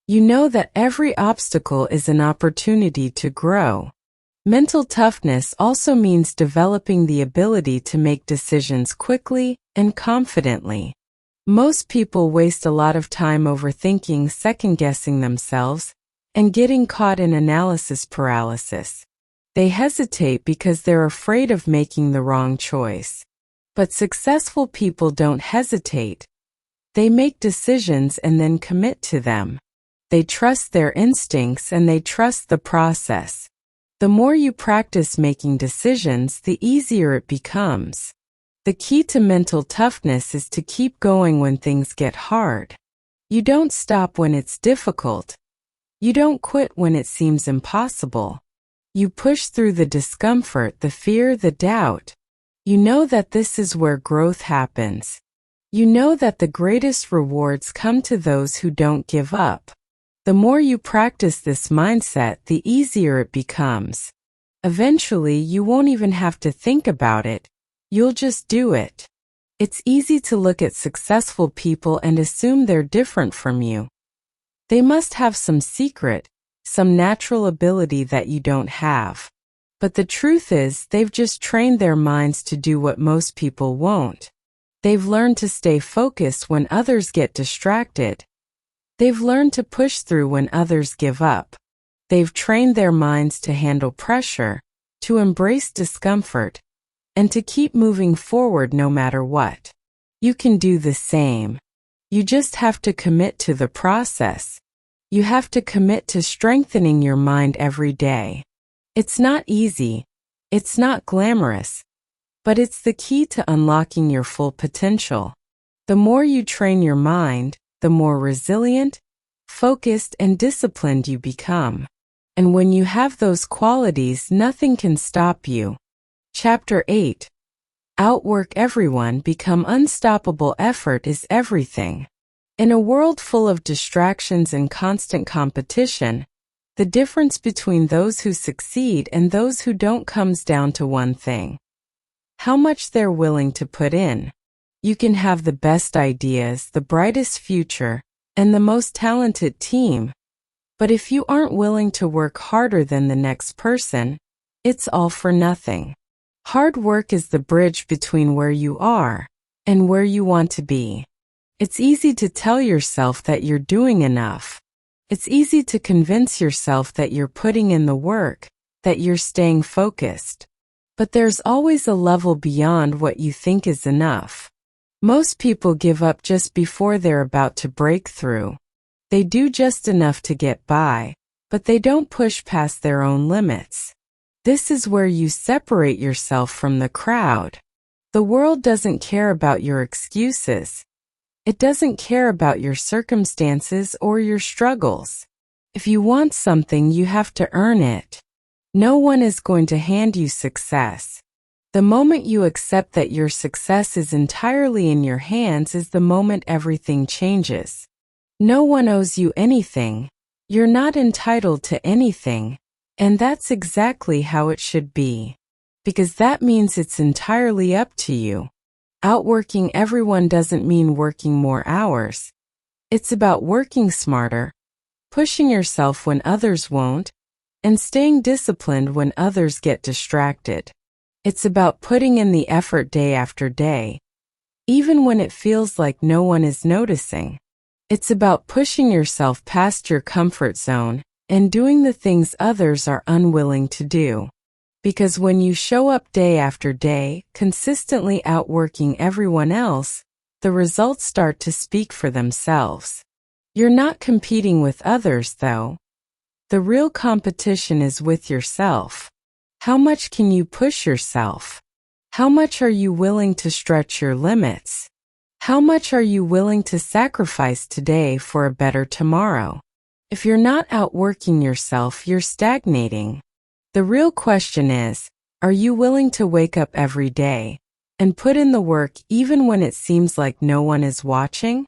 You know that every obstacle is an opportunity to grow. Mental toughness also means developing the ability to make decisions quickly and confidently. Most people waste a lot of time overthinking, second-guessing themselves, and getting caught in analysis paralysis. They hesitate because they're afraid of making the wrong choice. But successful people don't hesitate. They make decisions and then commit to them. They trust their instincts and they trust the process. The more you practice making decisions, the easier it becomes. The key to mental toughness is to keep going when things get hard. You don't stop when it's difficult. You don't quit when it seems impossible. You push through the discomfort, the fear, the doubt. You know that this is where growth happens. You know that the greatest rewards come to those who don't give up. The more you practice this mindset, the easier it becomes. Eventually, you won't even have to think about it. You'll just do it. It's easy to look at successful people and assume they're different from you. They must have some secret, some natural ability that you don't have. But the truth is, they've just trained their minds to do what most people won't. They've learned to stay focused when others get distracted. They've learned to push through when others give up. They've trained their minds to handle pressure, to embrace discomfort, and to keep moving forward no matter what. You can do the same. You just have to commit to the process. You have to commit to strengthening your mind every day. It's not easy. It's not glamorous. But it's the key to unlocking your full potential. The more you train your mind, the more resilient, focused, and disciplined you become. And when you have those qualities, nothing can stop you. Chapter 8. Outwork everyone, become unstoppable. Effort is everything. In a world full of distractions and constant competition, the difference between those who succeed and those who don't comes down to one thing: how much they're willing to put in. You can have the best ideas, the brightest future, and the most talented team, but if you aren't willing to work harder than the next person, it's all for nothing. Hard work is the bridge between where you are and where you want to be. It's easy to tell yourself that you're doing enough. It's easy to convince yourself that you're putting in the work, that you're staying focused. But there's always a level beyond what you think is enough. Most people give up just before they're about to break through. They do just enough to get by, but they don't push past their own limits. This is where you separate yourself from the crowd. The world doesn't care about your excuses. It doesn't care about your circumstances or your struggles. If you want something, you have to earn it. No one is going to hand you success. The moment you accept that your success is entirely in your hands is the moment everything changes. No one owes you anything. You're not entitled to anything. And that's exactly how it should be. Because that means it's entirely up to you. Outworking everyone doesn't mean working more hours. It's about working smarter, pushing yourself when others won't, and staying disciplined when others get distracted. It's about putting in the effort day after day, even when it feels like no one is noticing. It's about pushing yourself past your comfort zone and doing the things others are unwilling to do. Because when you show up day after day, consistently outworking everyone else, the results start to speak for themselves. You're not competing with others, though. The real competition is with yourself. How much can you push yourself? How much are you willing to stretch your limits? How much are you willing to sacrifice today for a better tomorrow? If you're not outworking yourself, you're stagnating. The real question is, are you willing to wake up every day and put in the work even when it seems like no one is watching?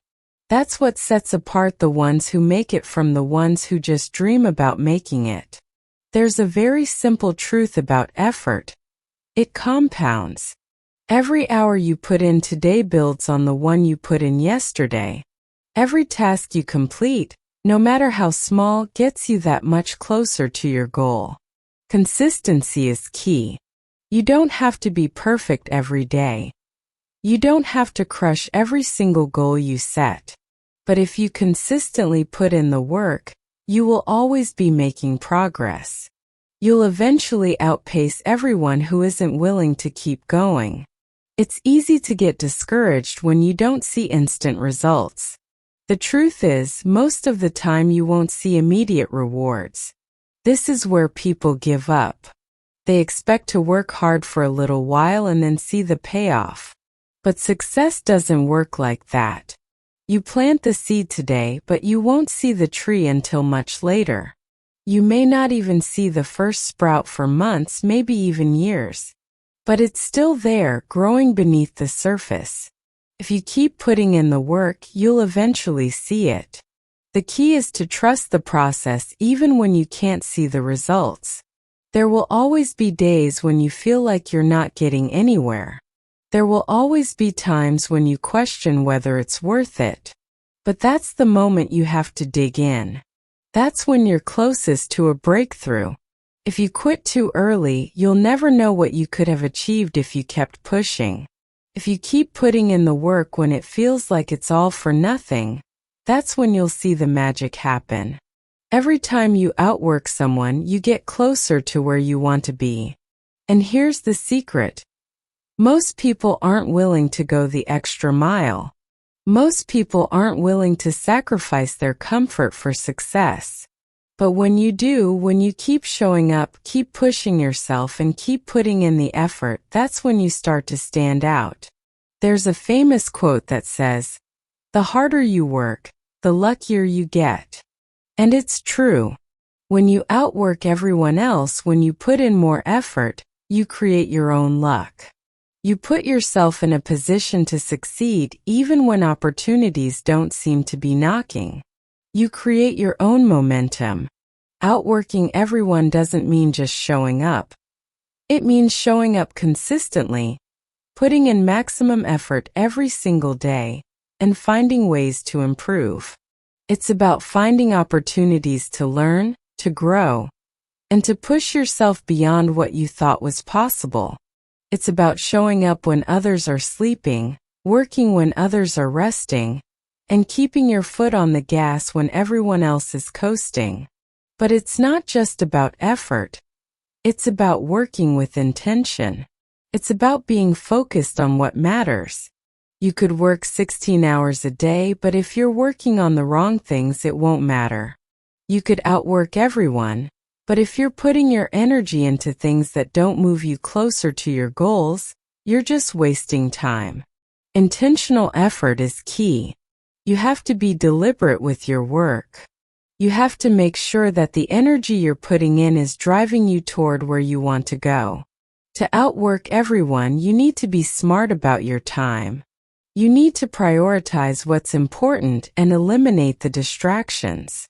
That's what sets apart the ones who make it from the ones who just dream about making it. There's a very simple truth about effort. It compounds. Every hour you put in today builds on the one you put in yesterday. Every task you complete, no matter how small, gets you that much closer to your goal. Consistency is key. You don't have to be perfect every day. You don't have to crush every single goal you set. But if you consistently put in the work, you will always be making progress. You'll eventually outpace everyone who isn't willing to keep going. It's easy to get discouraged when you don't see instant results. The truth is, most of the time you won't see immediate rewards. This is where people give up. They expect to work hard for a little while and then see the payoff. But success doesn't work like that. You plant the seed today, but you won't see the tree until much later. You may not even see the first sprout for months, maybe even years. But it's still there, growing beneath the surface. If you keep putting in the work, you'll eventually see it. The key is to trust the process even when you can't see the results. There will always be days when you feel like you're not getting anywhere. There will always be times when you question whether it's worth it. But that's the moment you have to dig in. That's when you're closest to a breakthrough. If you quit too early, you'll never know what you could have achieved if you kept pushing. If you keep putting in the work when it feels like it's all for nothing, that's when you'll see the magic happen. Every time you outwork someone, you get closer to where you want to be. And here's the secret. Most people aren't willing to go the extra mile. Most people aren't willing to sacrifice their comfort for success. But when you do, when you keep showing up, keep pushing yourself, and keep putting in the effort, that's when you start to stand out. There's a famous quote that says, "The harder you work, the luckier you get." And it's true. When you outwork everyone else, when you put in more effort, you create your own luck. You put yourself in a position to succeed even when opportunities don't seem to be knocking. You create your own momentum. Outworking everyone doesn't mean just showing up. It means showing up consistently, putting in maximum effort every single day, and finding ways to improve. It's about finding opportunities to learn, to grow, and to push yourself beyond what you thought was possible. It's about showing up when others are sleeping, working when others are resting, and keeping your foot on the gas when everyone else is coasting. But it's not just about effort. It's about working with intention. It's about being focused on what matters. You could work 16 hours a day, but if you're working on the wrong things, it won't matter. You could outwork everyone, but if you're putting your energy into things that don't move you closer to your goals, you're just wasting time. Intentional effort is key. You have to be deliberate with your work. You have to make sure that the energy you're putting in is driving you toward where you want to go. To outwork everyone, you need to be smart about your time. You need to prioritize what's important and eliminate the distractions.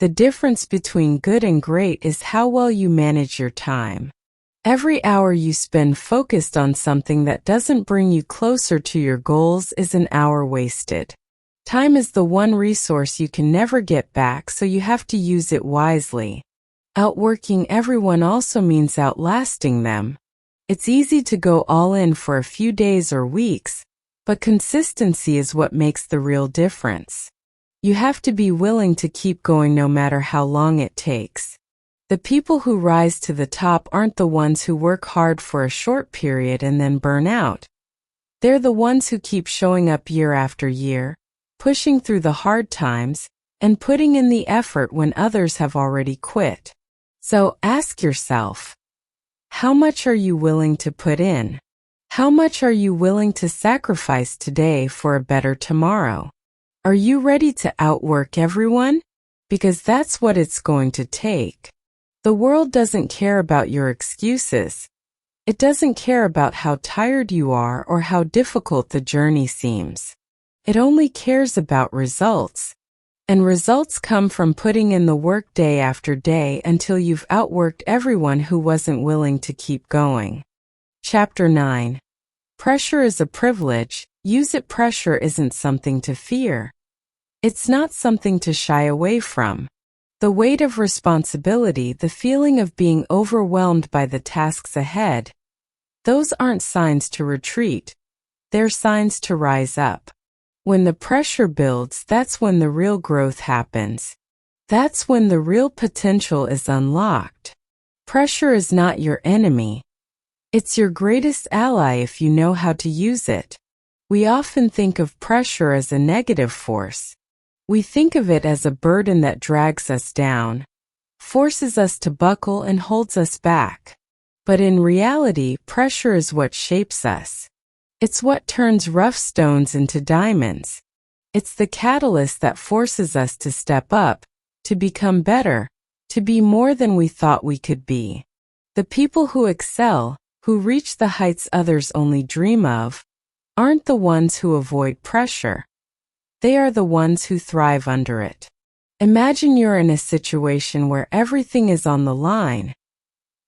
The difference between good and great is how well you manage your time. Every hour you spend focused on something that doesn't bring you closer to your goals is an hour wasted. Time is the one resource you can never get back, so you have to use it wisely. Outworking everyone also means outlasting them. It's easy to go all in for a few days or weeks, but consistency is what makes the real difference. You have to be willing to keep going no matter how long it takes. The people who rise to the top aren't the ones who work hard for a short period and then burn out. They're the ones who keep showing up year after year, pushing through the hard times, and putting in the effort when others have already quit. So ask yourself, how much are you willing to put in? How much are you willing to sacrifice today for a better tomorrow? Are you ready to outwork everyone? Because that's what it's going to take. The world doesn't care about your excuses. It doesn't care about how tired you are or how difficult the journey seems. It only cares about results. And results come from putting in the work day after day until you've outworked everyone who wasn't willing to keep going. Chapter 9. Pressure is a privilege. Use it. Pressure isn't something to fear. It's not something to shy away from. The weight of responsibility, the feeling of being overwhelmed by the tasks ahead, those aren't signs to retreat. They're signs to rise up. When the pressure builds, that's when the real growth happens. That's when the real potential is unlocked. Pressure is not your enemy. It's your greatest ally if you know how to use it. We often think of pressure as a negative force. We think of it as a burden that drags us down, forces us to buckle and holds us back. But in reality, pressure is what shapes us. It's what turns rough stones into diamonds. It's the catalyst that forces us to step up, to become better, to be more than we thought we could be. The people who excel, who reach the heights others only dream of, aren't the ones who avoid pressure. They are the ones who thrive under it. Imagine you're in a situation where everything is on the line.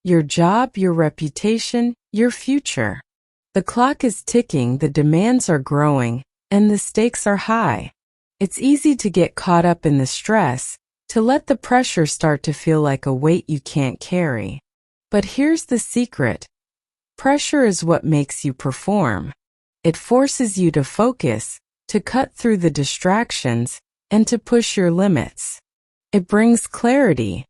Your job, your reputation, your future. The clock is ticking, the demands are growing, and the stakes are high. It's easy to get caught up in the stress, to let the pressure start to feel like a weight you can't carry. But here's the secret. Pressure is what makes you perform. It forces you to focus, to cut through the distractions, and to push your limits. It brings clarity.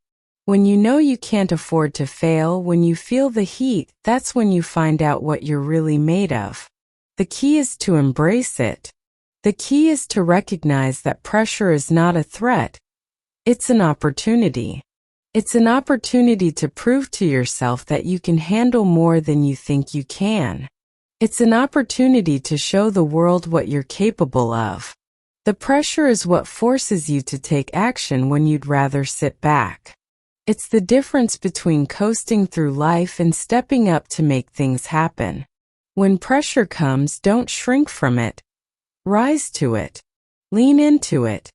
When you know you can't afford to fail, when you feel the heat, that's when you find out what you're really made of. The key is to embrace it. The key is to recognize that pressure is not a threat. It's an opportunity. It's an opportunity to prove to yourself that you can handle more than you think you can. It's an opportunity to show the world what you're capable of. The pressure is what forces you to take action when you'd rather sit back. It's the difference between coasting through life and stepping up to make things happen. When pressure comes, don't shrink from it. Rise to it. Lean into it.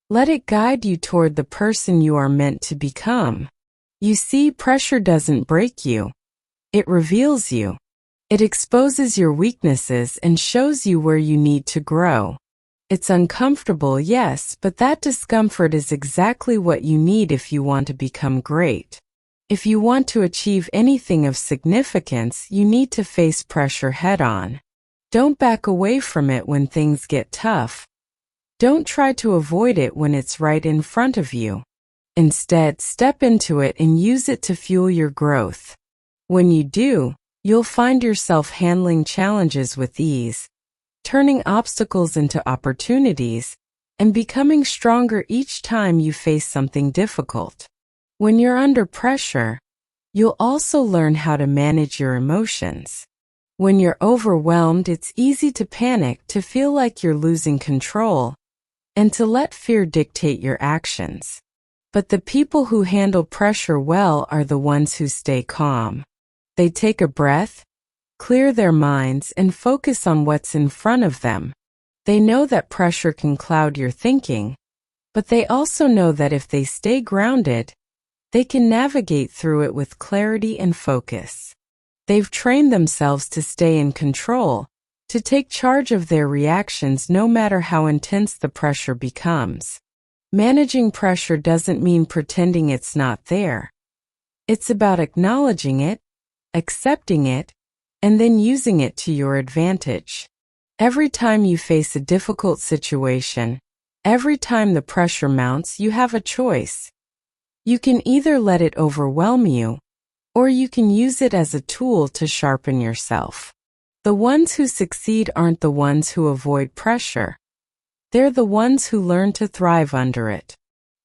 Let it guide you toward the person you are meant to become. You see, pressure doesn't break you. It reveals you. It exposes your weaknesses and shows you where you need to grow. It's uncomfortable, yes, but that discomfort is exactly what you need if you want to become great. If you want to achieve anything of significance, you need to face pressure head-on. Don't back away from it when things get tough. Don't try to avoid it when it's right in front of you. Instead, step into it and use it to fuel your growth. When you do, you'll find yourself handling challenges with ease, turning obstacles into opportunities, and becoming stronger each time you face something difficult. When you're under pressure, you'll also learn how to manage your emotions. When you're overwhelmed, it's easy to panic, to feel like you're losing control, and to let fear dictate your actions. But the people who handle pressure well are the ones who stay calm. They take a breath, clear their minds, and focus on what's in front of them. They know that pressure can cloud your thinking, but they also know that if they stay grounded, they can navigate through it with clarity and focus. They've trained themselves to stay in control, to take charge of their reactions no matter how intense the pressure becomes. Managing pressure doesn't mean pretending it's not there. It's about acknowledging it, accepting it, and then using it to your advantage. Every time you face a difficult situation, every time the pressure mounts, you have a choice. You can either let it overwhelm you, or you can use it as a tool to sharpen yourself. The ones who succeed aren't the ones who avoid pressure. They're the ones who learn to thrive under it.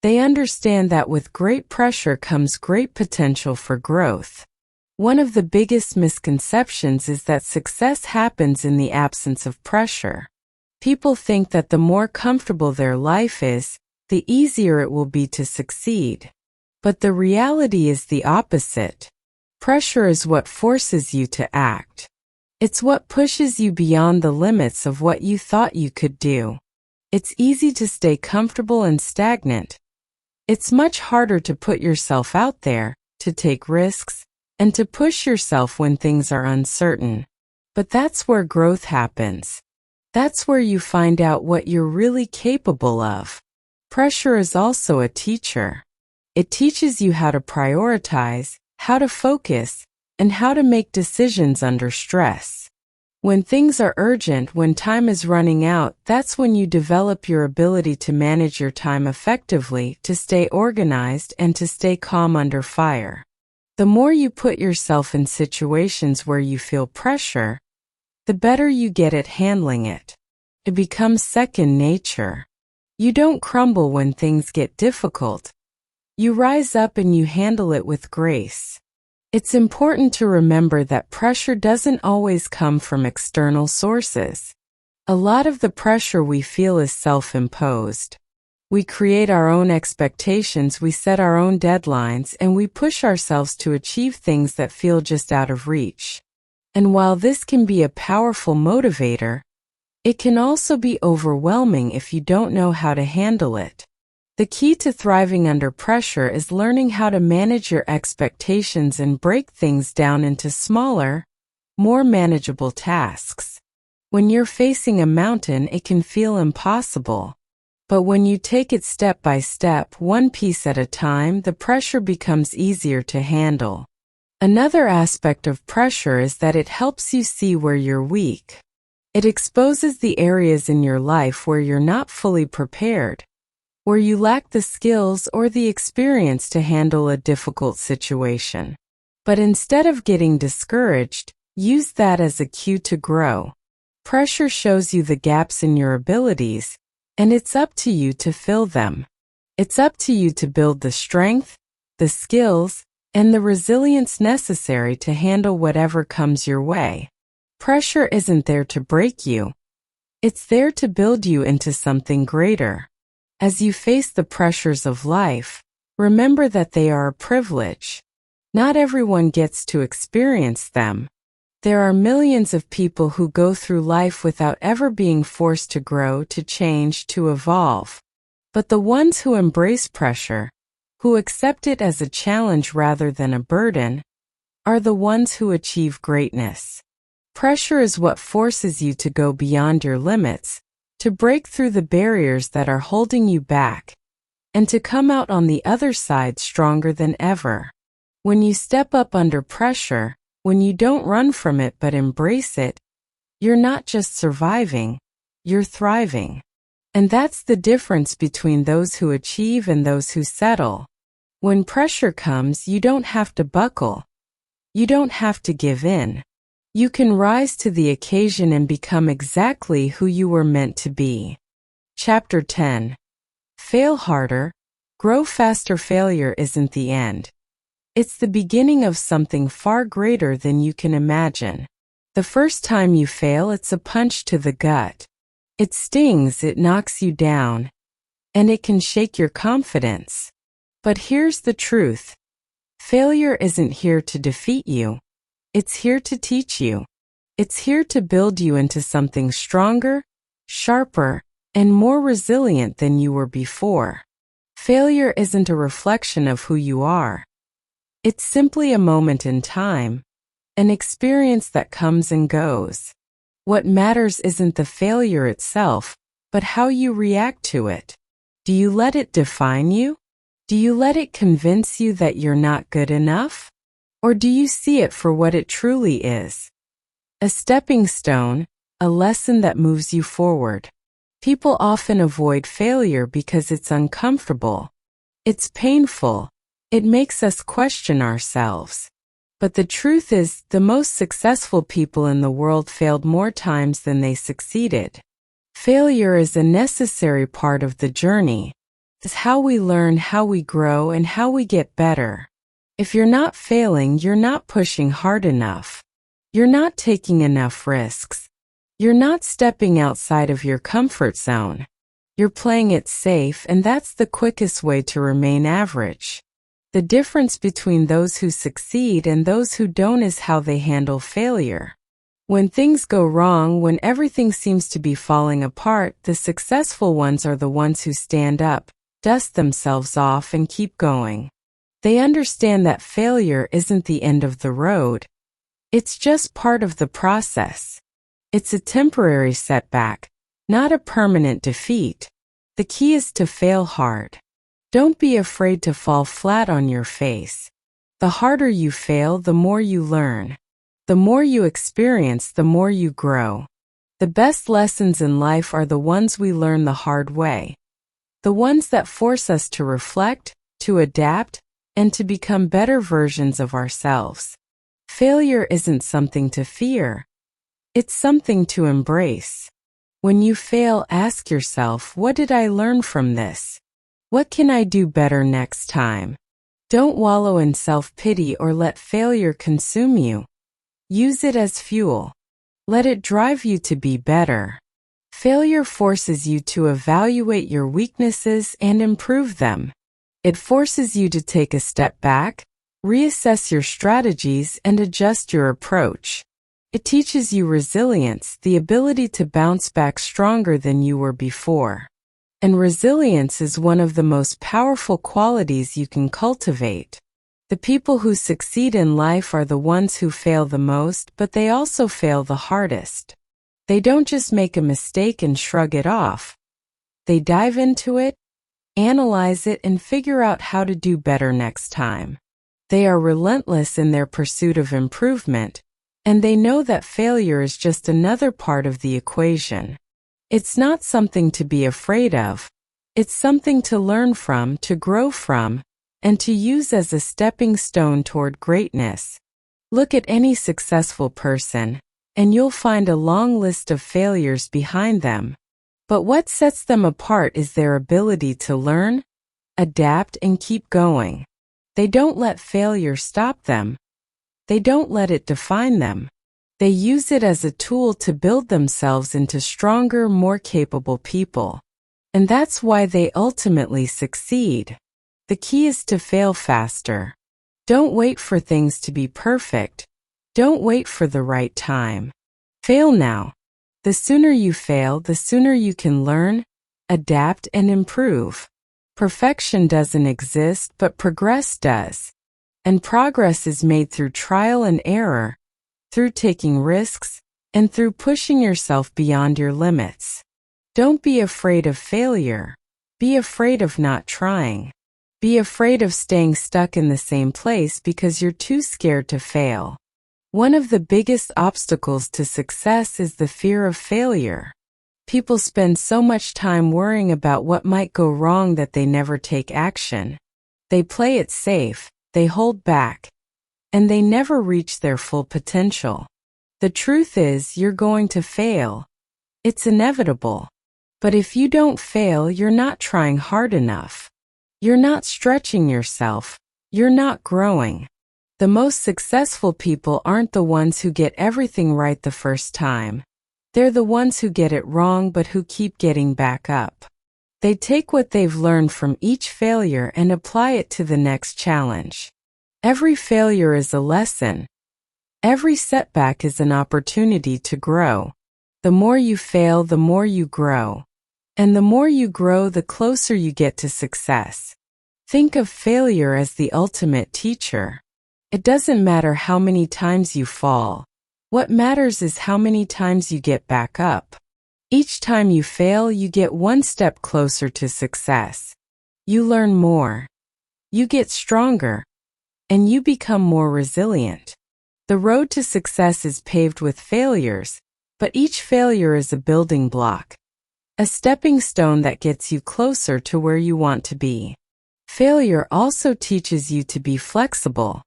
They understand that with great pressure comes great potential for growth. One of the biggest misconceptions is that success happens in the absence of pressure. People think that the more comfortable their life is, the easier it will be to succeed. But the reality is the opposite. Pressure is what forces you to act. It's what pushes you beyond the limits of what you thought you could do. It's easy to stay comfortable and stagnant. It's much harder to put yourself out there, to take risks, and to push yourself when things are uncertain. But that's where growth happens. That's where you find out what you're really capable of. Pressure is also a teacher. It teaches you how to prioritize, how to focus, and how to make decisions under stress. When things are urgent, when time is running out, that's when you develop your ability to manage your time effectively, to stay organized, and to stay calm under fire. The more you put yourself in situations where you feel pressure, the better you get at handling it. It becomes second nature. You don't crumble when things get difficult. You rise up and you handle it with grace. It's important to remember that pressure doesn't always come from external sources. A lot of the pressure we feel is self-imposed. We create our own expectations, we set our own deadlines, and we push ourselves to achieve things that feel just out of reach. And while this can be a powerful motivator, it can also be overwhelming if you don't know how to handle it. The key to thriving under pressure is learning how to manage your expectations and break things down into smaller, more manageable tasks. When you're facing a mountain, it can feel impossible. But when you take it step by step, one piece at a time, the pressure becomes easier to handle. Another aspect of pressure is that it helps you see where you're weak. It exposes the areas in your life where you're not fully prepared, where you lack the skills or the experience to handle a difficult situation. But instead of getting discouraged, use that as a cue to grow. Pressure shows you the gaps in your abilities, and it's up to you to fill them. It's up to you to build the strength, the skills, and the resilience necessary to handle whatever comes your way. Pressure isn't there to break you. It's there to build you into something greater. As you face the pressures of life, remember that they are a privilege. Not everyone gets to experience them. There are millions of people who go through life without ever being forced to grow, to change, to evolve. But the ones who embrace pressure, who accept it as a challenge rather than a burden, are the ones who achieve greatness. Pressure is what forces you to go beyond your limits, to break through the barriers that are holding you back, and to come out on the other side stronger than ever. When you step up under pressure, when you don't run from it but embrace it, you're not just surviving, you're thriving. And that's the difference between those who achieve and those who settle. When pressure comes, you don't have to buckle. You don't have to give in. You can rise to the occasion and become exactly who you were meant to be. Chapter 10. Fail harder, grow faster. Failure isn't the end. It's the beginning of something far greater than you can imagine. The first time you fail, it's a punch to the gut. It stings, it knocks you down, and it can shake your confidence. But here's the truth. Failure isn't here to defeat you. It's here to teach you. It's here to build you into something stronger, sharper, and more resilient than you were before. Failure isn't a reflection of who you are. It's simply a moment in time, an experience that comes and goes. What matters isn't the failure itself, but how you react to it. Do you let it define you? Do you let it convince you that you're not good enough? Or do you see it for what it truly is? A stepping stone, a lesson that moves you forward. People often avoid failure because it's uncomfortable. It's painful. It makes us question ourselves. But the truth is, the most successful people in the world failed more times than they succeeded. Failure is a necessary part of the journey. It's how we learn, how we grow, and how we get better. If you're not failing, you're not pushing hard enough. You're not taking enough risks. You're not stepping outside of your comfort zone. You're playing it safe, and that's the quickest way to remain average. The difference between those who succeed and those who don't is how they handle failure. When things go wrong, when everything seems to be falling apart, the successful ones are the ones who stand up, dust themselves off, and keep going. They understand that failure isn't the end of the road. It's just part of the process. It's a temporary setback, not a permanent defeat. The key is to fail hard. Don't be afraid to fall flat on your face. The harder you fail, the more you learn. The more you experience, the more you grow. The best lessons in life are the ones we learn the hard way. The ones that force us to reflect, to adapt, and to become better versions of ourselves. Failure isn't something to fear. It's something to embrace. When you fail, ask yourself, what did I learn from this? What can I do better next time? Don't wallow in self-pity or let failure consume you. Use it as fuel. Let it drive you to be better. Failure forces you to evaluate your weaknesses and improve them. It forces you to take a step back, reassess your strategies, and adjust your approach. It teaches you resilience, the ability to bounce back stronger than you were before. And resilience is one of the most powerful qualities you can cultivate. The people who succeed in life are the ones who fail the most, but they also fail the hardest. They don't just make a mistake and shrug it off. They dive into it, analyze it, and figure out how to do better next time. They are relentless in their pursuit of improvement, and they know that failure is just another part of the equation. It's not something to be afraid of. It's something to learn from, to grow from, and to use as a stepping stone toward greatness. Look at any successful person, and you'll find a long list of failures behind them. But what sets them apart is their ability to learn, adapt, and keep going. They don't let failure stop them. They don't let it define them. They use it as a tool to build themselves into stronger, more capable people. And that's why they ultimately succeed. The key is to fail faster. Don't wait for things to be perfect. Don't wait for the right time. Fail now. The sooner you fail, the sooner you can learn, adapt, and improve. Perfection doesn't exist, but progress does. And progress is made through trial and error, through taking risks, and through pushing yourself beyond your limits. Don't be afraid of failure. Be afraid of not trying. Be afraid of staying stuck in the same place because you're too scared to fail. One of the biggest obstacles to success is the fear of failure. People spend so much time worrying about what might go wrong that they never take action. They play it safe, they hold back, and they never reach their full potential. The truth is, you're going to fail. It's inevitable. But if you don't fail, you're not trying hard enough. You're not stretching yourself. You're not growing. The most successful people aren't the ones who get everything right the first time. They're the ones who get it wrong but who keep getting back up. They take what they've learned from each failure and apply it to the next challenge. Every failure is a lesson. Every setback is an opportunity to grow. The more you fail, the more you grow. And the more you grow, the closer you get to success. Think of failure as the ultimate teacher. It doesn't matter how many times you fall. What matters is how many times you get back up. Each time you fail, you get one step closer to success. You learn more. You get stronger. And you become more resilient. The road to success is paved with failures, but each failure is a building block. A stepping stone that gets you closer to where you want to be. Failure also teaches you to be flexible.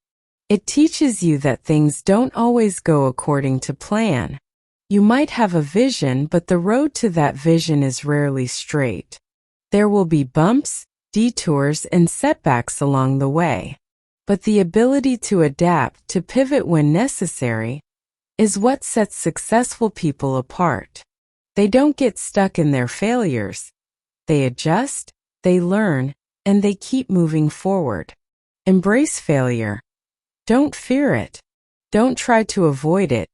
It teaches you that things don't always go according to plan. You might have a vision, but the road to that vision is rarely straight. There will be bumps, detours, and setbacks along the way. But the ability to adapt, to pivot when necessary, is what sets successful people apart. They don't get stuck in their failures. They adjust, they learn, and they keep moving forward. Embrace failure. Don't fear it. Don't try to avoid it.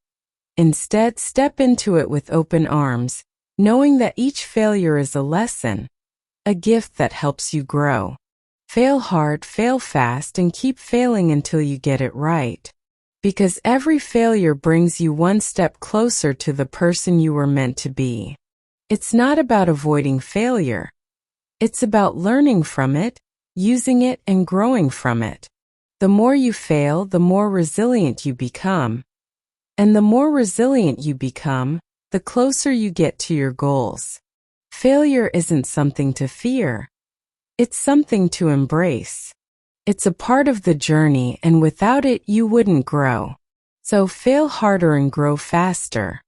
Instead, step into it with open arms, knowing that each failure is a lesson, a gift that helps you grow. Fail hard, fail fast, and keep failing until you get it right. Because every failure brings you one step closer to the person you were meant to be. It's not about avoiding failure. It's about learning from it, using it, and growing from it. The more you fail, the more resilient you become. And the more resilient you become, the closer you get to your goals. Failure isn't something to fear. It's something to embrace. It's a part of the journey, and without it, you wouldn't grow. So fail harder and grow faster.